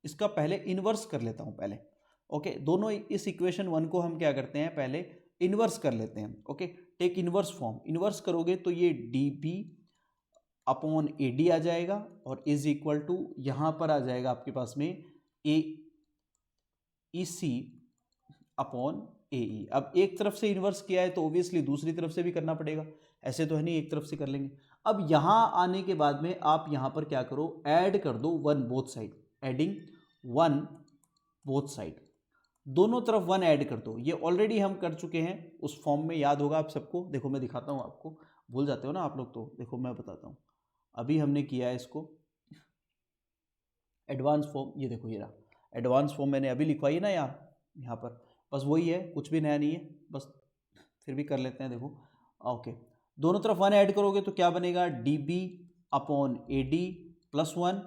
इसका पहले इन्वर्स कर लेता हूँ पहले। ओके, दोनों इस इक्वेशन 1 को हम क्या करते हैं, पहले इन्वर्स कर लेते हैं। Okay, take inverse form, inverse करोगे तो ये D B upon A D आ जाएगा और इज इक्वल टू यहाँ पर आ जाएगा आपके पास में A E C upon A ई। अब एक तरफ से इन्वर्स किया है तो ऑब्वियसली दूसरी तरफ से भी करना पड़ेगा, ऐसे तो है नहीं एक तरफ से कर लेंगे। अब यहाँ आने के बाद में आप यहाँ पर क्या करो, ऐड कर दो one both side, adding one both side, दोनों तरफ वन ऐड कर दो। ये ऑलरेडी हम कर चुके हैं उस फॉर्म में, याद होगा आप सबको। देखो मैं दिखाता हूँ आपको, भूल जाते हो ना आप लोग, तो देखो मैं बताता हूँ। अभी हमने किया है इसको एडवांस फॉर्म, ये देखो ये रहा एडवांस फॉर्म, मैंने अभी लिखवाई है ना यार यहाँ पर, बस वही है, कुछ भी नया नहीं है, बस फिर भी कर लेते हैं। देखो ओके, दोनों तरफ वन ऐड करोगे तो क्या बनेगा, D B upon A D plus one,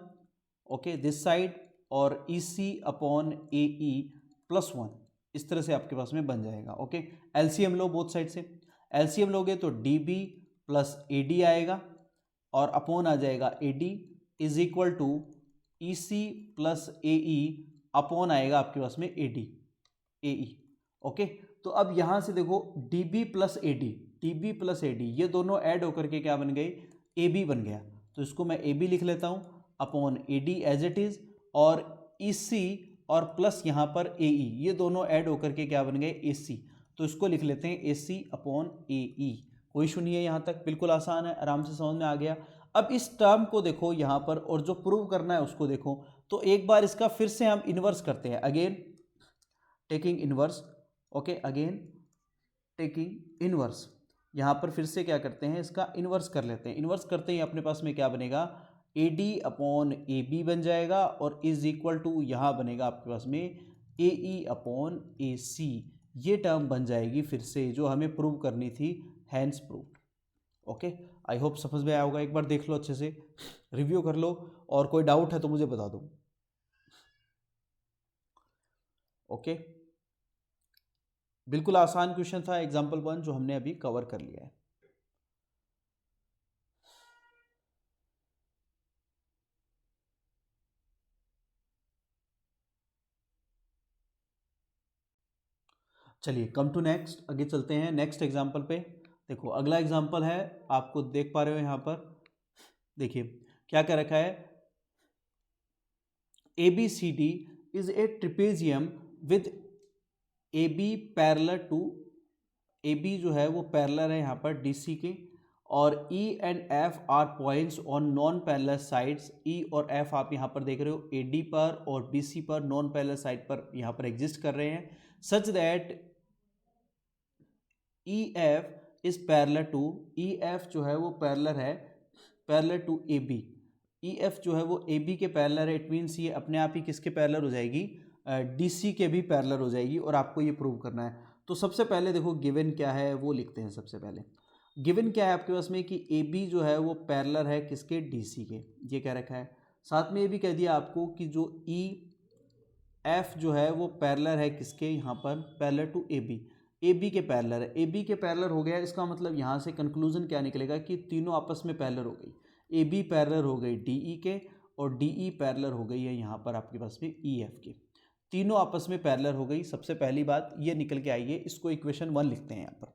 okay this side, और E C upon A E plus one, इस तरह से आपके पास में बन जाएगा। ओके, एलसीएम लो बोथ साइड से, एलसीएम लोगे तो D B plus A D आएगा और अपॉन आ जाएगा A D is equal to E C plus A E upon आएगा आपके पास में A D A E. Okay, तो अब यहाँ से देखो D B plus A D, D B plus A D, ये दोनों ऐड होकर के क्या बन गए, ए बी बन गया। तो इसको मैं ए बी लिख लेता हूँ upon A D as it is, और ई सी और प्लस यहाँ पर ए ई, ये दोनों ऐड होकर के क्या बन गए, ए सी। तो इसको लिख लेते हैं ए सी अपॉन ए ई। कोई इशू नहीं है यहाँ तक, बिल्कुल आसान है, आराम से समझ में आ गया। अब इस टर्म को देखो यहाँ पर, और जो प्रूव करना है उसको देखो। तो एक बार इसका फिर से हम इन्वर्स करते हैं, again taking inverse. Okay, again taking inverse, यहाँ पर फिर से क्या करते हैं, इसका इन्वर्स कर लेते हैं। इन्वर्स करते ही अपने पास में क्या बनेगा, A D upon A B बन जाएगा और इज इक्वल टू यहाँ बनेगा आपके पास में ए ई अपॉन ए सी। ये टर्म बन जाएगी फिर से जो हमें प्रूव करनी थी, hence proved. Okay, I hope समझ में आया होगा। एक बार देख लो अच्छे से, रिव्यू कर लो, और कोई डाउट है तो मुझे बता दो। ओके, बिल्कुल आसान क्वेश्चन था एग्जाम्पल 1 जो हमने अभी कवर कर लिया है। चलिए कम टू नेक्स्ट, आगे चलते हैं नेक्स्ट एग्जाम्पल पे। देखो अगला एग्जाम्पल है, आपको देख पा रहे हो यहाँ पर, देखिए क्या क्या रखा है, A B C D is a trapezium with A B parallel to, A B जो है वो पैरेलल है यहाँ पर डी सी के, और E and F are points on non parallel sides. E और एफ आप यहाँ पर देख रहे हो ए डी पर और बी सी पर नॉन पैरेलल साइड पर यहाँ पर एग्जिस्ट कर रहे हैं, such that E F is parallel to, E F जो है वो पैरेलल है, parallel to A B, E F जो है वो ए बी के पैरेलल है। इट मीन्स ये अपने आप ही किसके पैरेलल हो जाएगी, डी सी के भी पैरेलल हो जाएगी, और आपको ये प्रूव करना है। तो सबसे पहले देखो गिवन क्या है वो लिखते हैं। सबसे पहले गिवन क्या है आपके पास में कि ए बी जो है वो पैरेलल है किसके, डी सी के, ये कह रखा है। साथ में ये भी कह दिया आपको कि जो ई एफ जो है वो पैरेलल है किसके, यहाँ पर parallel to A B, A B के पैरेलल है। ए बी के पैरेलल हो गया, इसका मतलब यहाँ से कंक्लूजन क्या निकलेगा कि तीनों आपस में पैरेलल हो गई। ए बी पैरेलल हो गई डी ई के, और डी ई पैरेलल हो गई है यहाँ पर आपके पास में ई एफ के, तीनों आपस में पैरेलल हो गई। सबसे पहली बात ये निकल के आई है, इसको इक्वेशन 1 लिखते हैं यहाँ पर।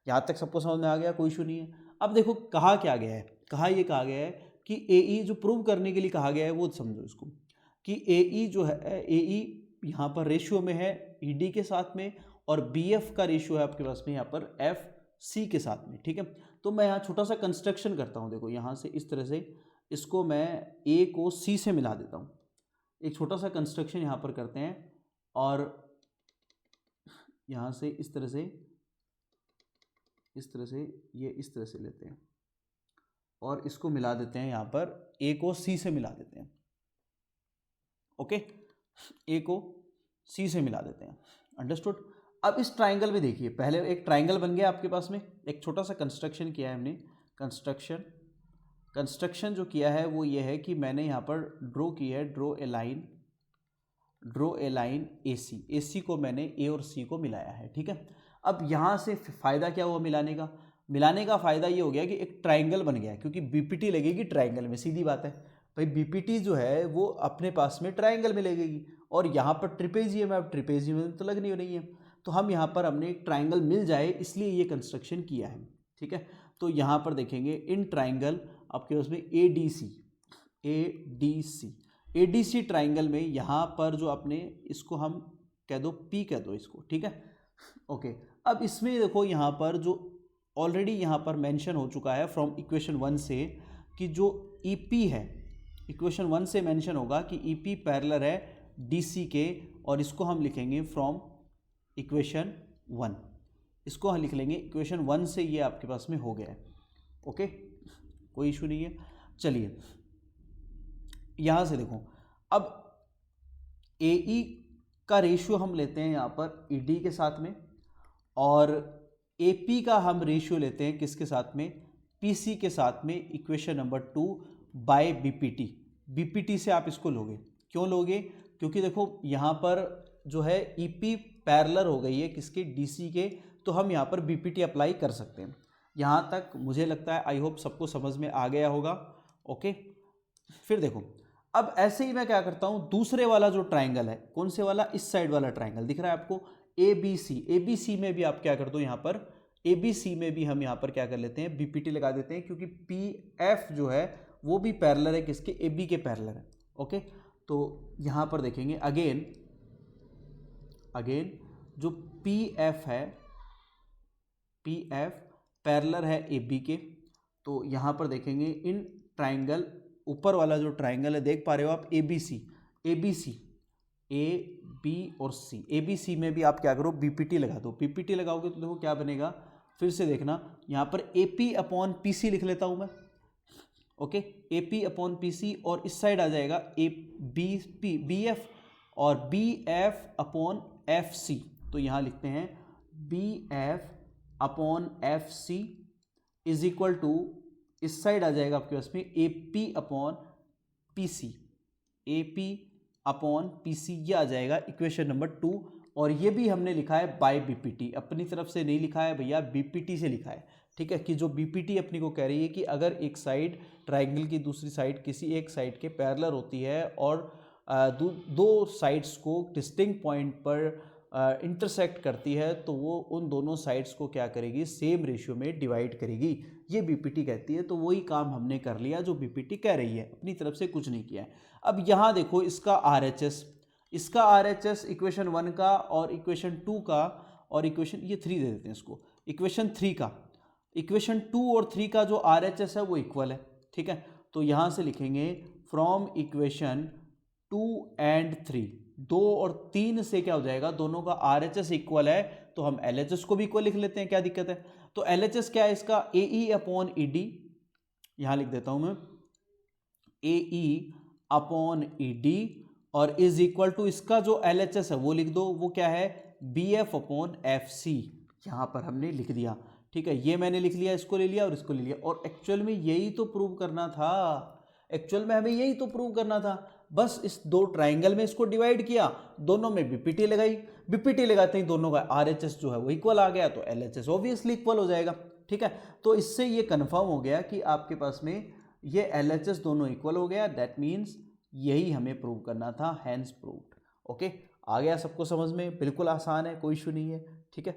यहाँ तक सबको समझ में आ गया, कोई इशू नहीं है। अब देखो कहा क्या गया है, कहा ये कहा गया है कि ए ई जो प्रूव करने के लिए कहा गया है वो समझो इसको, कि ए ई जो है, ए ई यहाँ पर रेशियो में है ई डी के साथ में, और बी एफ का रेशियो है आपके पास में यहाँ पर एफ सी के साथ में। ठीक है, तो मैं यहाँ छोटा सा कंस्ट्रक्शन करता हूँ। देखो यहाँ से इस तरह से इसको मैं ए को सी से मिला देता हूँ, एक छोटा सा कंस्ट्रक्शन यहाँ पर करते हैं, और यहाँ से इस तरह से ये इस तरह से लेते हैं, और इसको मिला देते हैं यहाँ पर, ए को सी से मिला देते हैं। ओके, ए को सी से मिला देते हैं, अंडरस्टूड। अब इस ट्राइंगल में देखिए, पहले एक ट्राइंगल बन गया आपके पास में, एक छोटा सा कंस्ट्रक्शन किया है हमने। कंस्ट्रक्शन जो किया है वो ये है कि मैंने यहाँ पर ड्रॉ की है, draw a line draw a line A C, A C को मैंने ए और सी को मिलाया है, ठीक है। अब यहाँ से फ़ायदा क्या हुआ मिलाने का फ़ायदा ये हो गया कि एक ट्राइंगल बन गया, क्योंकि बीपीटी लगेगी ट्राइंगल में, सीधी बात है भाई, बीपीटी जो है वो अपने पास में ट्राइंगल में लगेगी, और यहाँ पर ट्रिपेजियम है, अब ट्रिपेजियम में तो लगनी हो नहीं है, तो हम यहाँ पर हमने एक ट्राइंगल मिल जाए इसलिए ये कंस्ट्रक्शन किया है, ठीक है। तो यहाँ पर देखेंगे इन ट्राइंगल आपके उसमें ए डी सी ट्राइंगल में यहाँ पर जो अपने इसको हम कह दो पी कह दो इसको, ठीक है, ओके। अब इसमें देखो यहाँ पर जो ऑलरेडी यहाँ पर मेंशन हो चुका है फ्रॉम इक्वेशन 1 से कि जो ईपी है, इक्वेशन 1 से मेंशन होगा कि ईपी पैरेलल है डीसी के, और इसको हम लिखेंगे फ्रॉम इक्वेशन 1, इसको हम लिख लेंगे इक्वेशन 1 से, ये आपके पास में हो गया है, ओके, कोई इशू नहीं है। चलिए यहाँ से देखो, अब ए का रेशियो हम लेते हैं यहाँ पर ईडी के साथ में, और एपी का हम रेशियो लेते हैं किसके साथ में, पीसी के साथ में, equation number 2 by BPT. BPT से आप इसको लोगे, क्यों लोगे, क्योंकि देखो यहाँ पर जो है ईपी पैरेलल हो गई है किसके, डीसी के, तो हम यहाँ पर बीपीटी अप्लाई कर सकते हैं। यहाँ तक मुझे लगता है आई होप सबको समझ में आ गया होगा, ओके। फिर देखो अब ऐसे ही मैं क्या करता हूँ, दूसरे वाला जो ट्राइंगल है, कौन से वाला, इस साइड वाला ट्राइंगल दिख रहा है आपको, ए बी सी में भी आप क्या कर दो, यहाँ पर ए बी सी में भी हम यहाँ पर क्या कर लेते हैं, बीपीटी लगा देते हैं, क्योंकि पी एफ जो है वो भी पैरेलल है किसके, ए बी के पैरेलल है, ओके। तो यहाँ पर देखेंगे अगेन जो पी एफ है, पी एफ पैरेलल है ए बी के, तो यहाँ पर देखेंगे इन ट्राइंगल, ऊपर वाला जो ट्राइंगल है देख पा रहे हो आप, ए बी सी ए बी और सी, ए बी सी में भी आप क्या करो, बीपीटी लगा दो। बीपीटी लगाओगे तो देखो क्या बनेगा, फिर से देखना, यहाँ पर A P upon P C लिख लेता हूँ मैं, okay, A P upon P C, और इस साइड आ जाएगा ए बी एफ और B F upon F C, तो यहाँ लिखते हैं B F upon F C is equal to, इस साइड आ जाएगा आपके पास में A P upon P C, A P upon P C, ये आ जाएगा इक्वेशन नंबर 2, और ये भी हमने लिखा है बाय बीपीटी, अपनी तरफ से नहीं लिखा है भैया, बीपीटी से लिखा है, ठीक है, कि जो बीपीटी अपनी को कह रही है कि अगर एक साइड ट्राइंगल की दूसरी साइड किसी एक साइड के पैरेलल होती है और दो साइड्स को डिस्टिंक्ट पॉइंट पर इंटरसेक्ट करती है, तो वो उन दोनों साइड्स को क्या करेगी, सेम रेशियो में डिवाइड करेगी, ये बीपीटी कहती है। तो वही काम हमने कर लिया जो बीपीटी कह रही है, अपनी तरफ से कुछ नहीं किया है। अब यहाँ देखो इसका आरएचएस इक्वेशन 1 का और इक्वेशन 2 का, और इक्वेशन ये 3 दे देते हैं इसको, इक्वेशन 3 का, इक्वेशन 2 और 3 का जो आरएचएस है वो इक्वल है, ठीक है। तो यहाँ से लिखेंगे फ्रॉम इक्वेशन 2 एंड 3, 2 और 3 से क्या हो जाएगा, दोनों का आरएचएस इक्वल है, तो हम एलएचएस को भी इक्वल लिख लेते हैं, क्या दिक्कत है। तो एलएचएस क्या है इसका, ए ई अपॉन ई डी, यहाँ लिख देता हूँ मैं ए ई अपॉन ई डी, और इज इक्वल टू इसका जो एलएचएस है वो लिख दो, वो क्या है, B F upon F C, यहाँ पर हमने लिख दिया, ठीक है। ये मैंने लिख लिया, इसको ले लिया और इसको ले लिया, और एक्चुअल में यही तो प्रूव करना था, एक्चुअल में हमें यही तो प्रूव करना था, बस इस दो ट्राइंगल में इसको डिवाइड किया, दोनों में बीपीटी लगाई, बीपीटी लगाते ही दोनों का आरएचएस जो है वो इक्वल आ गया, तो एलएचएस ऑब्वियसली इक्वल हो जाएगा, ठीक है। तो इससे ये कंफर्म हो गया कि आपके पास में ये एलएचएस दोनों इक्वल हो गया, दैट मीन्स यही हमें प्रूव करना था, हैंस प्रूव्ड, ओके। आ गया सबको समझ में, बिल्कुल आसान है, कोई इशू नहीं है, ठीक है।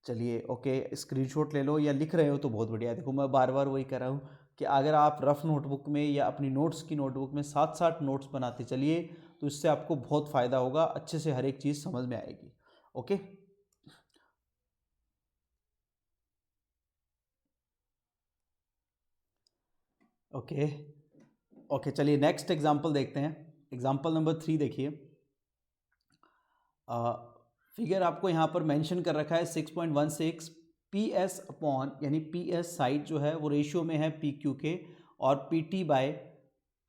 चलिए ओके, स्क्रीनशॉट ले लो या लिख रहे हो तो बहुत बढ़िया। देखो मैं बार बार वही कह रहा हूँ कि अगर आप रफ नोटबुक में या अपनी नोट्स की नोटबुक में साथ साथ नोट्स बनाते चलिए तो इससे आपको बहुत फ़ायदा होगा, अच्छे से हर एक चीज़ समझ में आएगी, ओके। ओके ओके चलिए नेक्स्ट एग्जांपल देखते हैं। एग्जांपल नंबर 3 देखिए, फिगर आपको यहाँ पर मेंशन कर रखा है 6.16 पी एस अपॉन, यानी पी एस साइड जो है वो रेशियो में है पी क्यू के, और P T by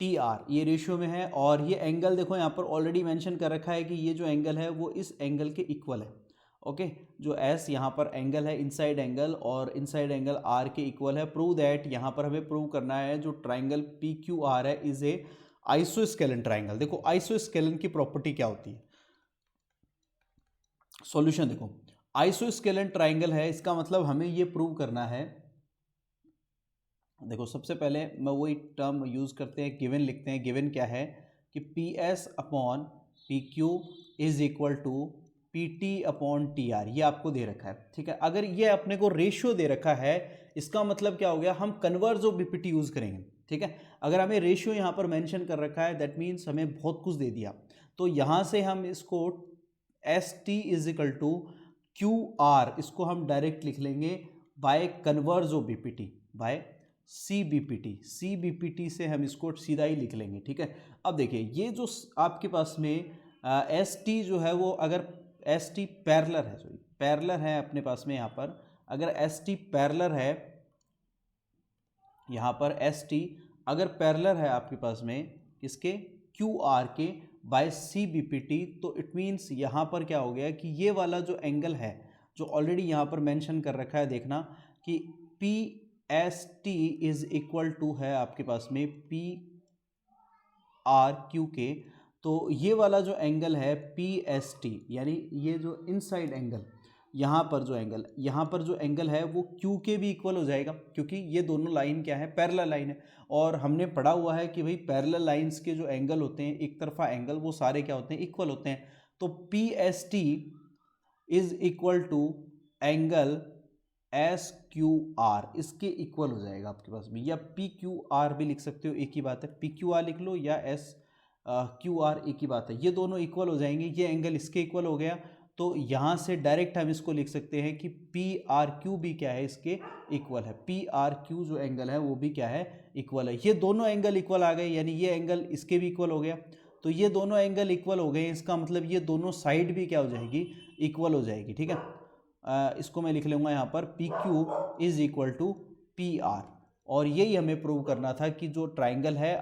T R ये रेशियो में है, और ये एंगल देखो यहाँ पर ऑलरेडी मेंशन कर रखा है कि ये जो एंगल है वो इस एंगल के इक्वल है, ओके। जो एस यहाँ पर एंगल है इनसाइड एंगल, और इनसाइड एंगल आर के इक्वल है। प्रूव दैट, यहाँ पर हमें प्रूव करना है जो ट्राइंगल पी क्यू आर है इज ए आइसोस्केलन ट्राइंगल। देखो आइसोस्केलन की प्रॉपर्टी क्या होती है, सॉल्यूशन देखो, आइसोस्केलन ट्राइंगल है, इसका मतलब हमें ये प्रूव करना है। देखो सबसे पहले मैं वही टर्म यूज करते हैं, गिवन लिखते हैं। गिवन क्या है कि P S upon P Q is equal to P T upon T R, ये आपको दे रखा है, ठीक है। अगर ये अपने को रेशियो दे रखा है, इसका मतलब क्या हो गया, हम कन्वर्स ऑफ बीपीटी यूज करेंगे, ठीक है। अगर हमें रेशियो यहाँ पर मेंशन कर रखा है, दैट मीन्स हमें बहुत कुछ दे दिया। तो यहाँ से हम इसको S T is equal to Q R, इसको हम डायरेक्ट लिख लेंगे by converse of BPT, by C B P T से हम इसको सीधा ही लिख लेंगे, ठीक है। अब देखिए ये जो आपके पास में एस टी जो है वो, अगर एस टी पैरेलल है, सॉरी पैरेलल है अपने पास में, यहाँ पर अगर एस टी पैरेलल है, यहाँ पर एस टी अगर पैरेलल है आपके पास में इसके क्यू आर के by C B P T, तो इट मीन्स यहाँ पर क्या हो गया कि ये वाला जो एंगल है जो ऑलरेडी यहाँ पर मेंशन कर रखा है, देखना कि P S T is equal to है आपके पास में पी आर क्यू के, तो ये वाला जो एंगल है पी एस टी, यानी ये जो इनसाइड एंगल यहाँ पर जो एंगल है वो क्यू के भी इक्वल हो जाएगा, क्योंकि ये दोनों लाइन क्या है, पैरेलल लाइन है। और हमने पढ़ा हुआ है कि भाई पैरेलल लाइंस के जो एंगल होते हैं, एक तरफा एंगल, वो सारे क्या होते हैं, इक्वल होते हैं। तो P S T is equal to angle S Q R, इसके इक्वल हो जाएगा आपके पास भी, या पी क्यू आर भी लिख सकते हो, एक ही बात है, पी क्यू आर लिख लो या एस क्यू आर, एक ही बात है, ये दोनों इक्वल हो जाएंगे। ये एंगल इसके इक्वल हो गया, तो यहाँ से डायरेक्ट हम इसको लिख सकते हैं कि पी आर क्यू भी क्या है, इसके इक्वल है। पी आर क्यू जो एंगल है वो भी क्या है, इक्वल है। ये दोनों एंगल इक्वल आ गए, यानी ये एंगल इसके भी इक्वल हो गया, तो ये दोनों एंगल इक्वल हो गए, इसका मतलब ये दोनों साइड भी क्या हो जाएगी, इक्वल हो जाएगी, ठीक है। इसको मैं लिख लूँगा यहाँ पर P Q is equal to P R, और यही हमें प्रूव करना था कि जो ट्राइंगल है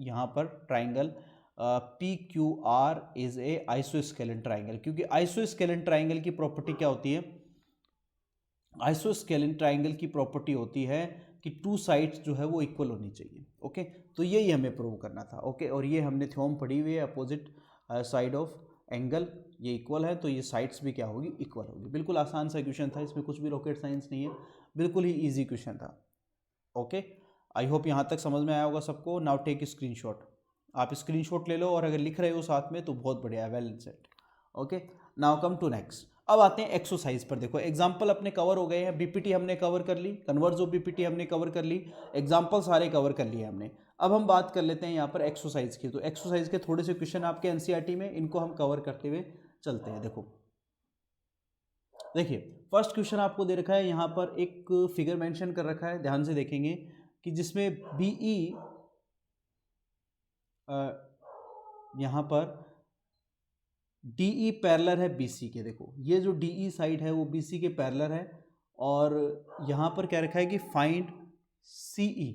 यहाँ पर triangle P Q R is a isosceles triangle, क्योंकि आइसोस्केलन ट्राइंगल की प्रॉपर्टी क्या होती है, आइसोस्केलन ट्राइंगल की प्रॉपर्टी होती है कि टू साइड्स जो है वो इक्वल होनी चाहिए, ओके। तो यही हमें प्रूव करना था, ओके। और ये हमने थ्योरम पढ़ी हुई है, अपोजिट साइड ऑफ एंगल ये इक्वल है, तो ये साइड्स भी क्या होगी, इक्वल होगी। बिल्कुल आसान सा क्वेश्चन था, इसमें कुछ भी रॉकेट साइंस नहीं है, बिल्कुल ही ईजी क्वेश्चन था, ओके। आई होप यहाँ तक समझ में आया होगा सबको। नाउ टेक स्क्रीनशॉट, आप स्क्रीनशॉट ले लो, और अगर लिख रहे हो साथ में तो बहुत बढ़िया है, well set, okay. Now come to next, अब आते हैं एक्सरसाइज पर। देखो एग्जाम्पल अपने कवर हो गए हैं, बीपीटी हमने कवर कर ली, कन्वर्स ऑफ बीपीटी हमने कवर कर ली, एग्जाम्पल सारे कवर कर लिए हमने। अब हम बात कर लेते हैं यहाँ पर एक्सरसाइज की। तो एक्सरसाइज के थोड़े से क्वेश्चन आपके एनसीईआरटी में, इनको हम कवर करते हुए चलते हैं। देखो देखिए फर्स्ट क्वेश्चन आपको दे रखा है, यहाँ पर एक फिगर मेंशन कर रखा है, ध्यान से देखेंगे कि जिसमें बीई यहाँ पर डीई पैरेलल है बीसी के। देखो ये जो डीई साइड है वो बीसी के पैरेलल है, और यहाँ पर क्या रखा है कि फाइंड सीई,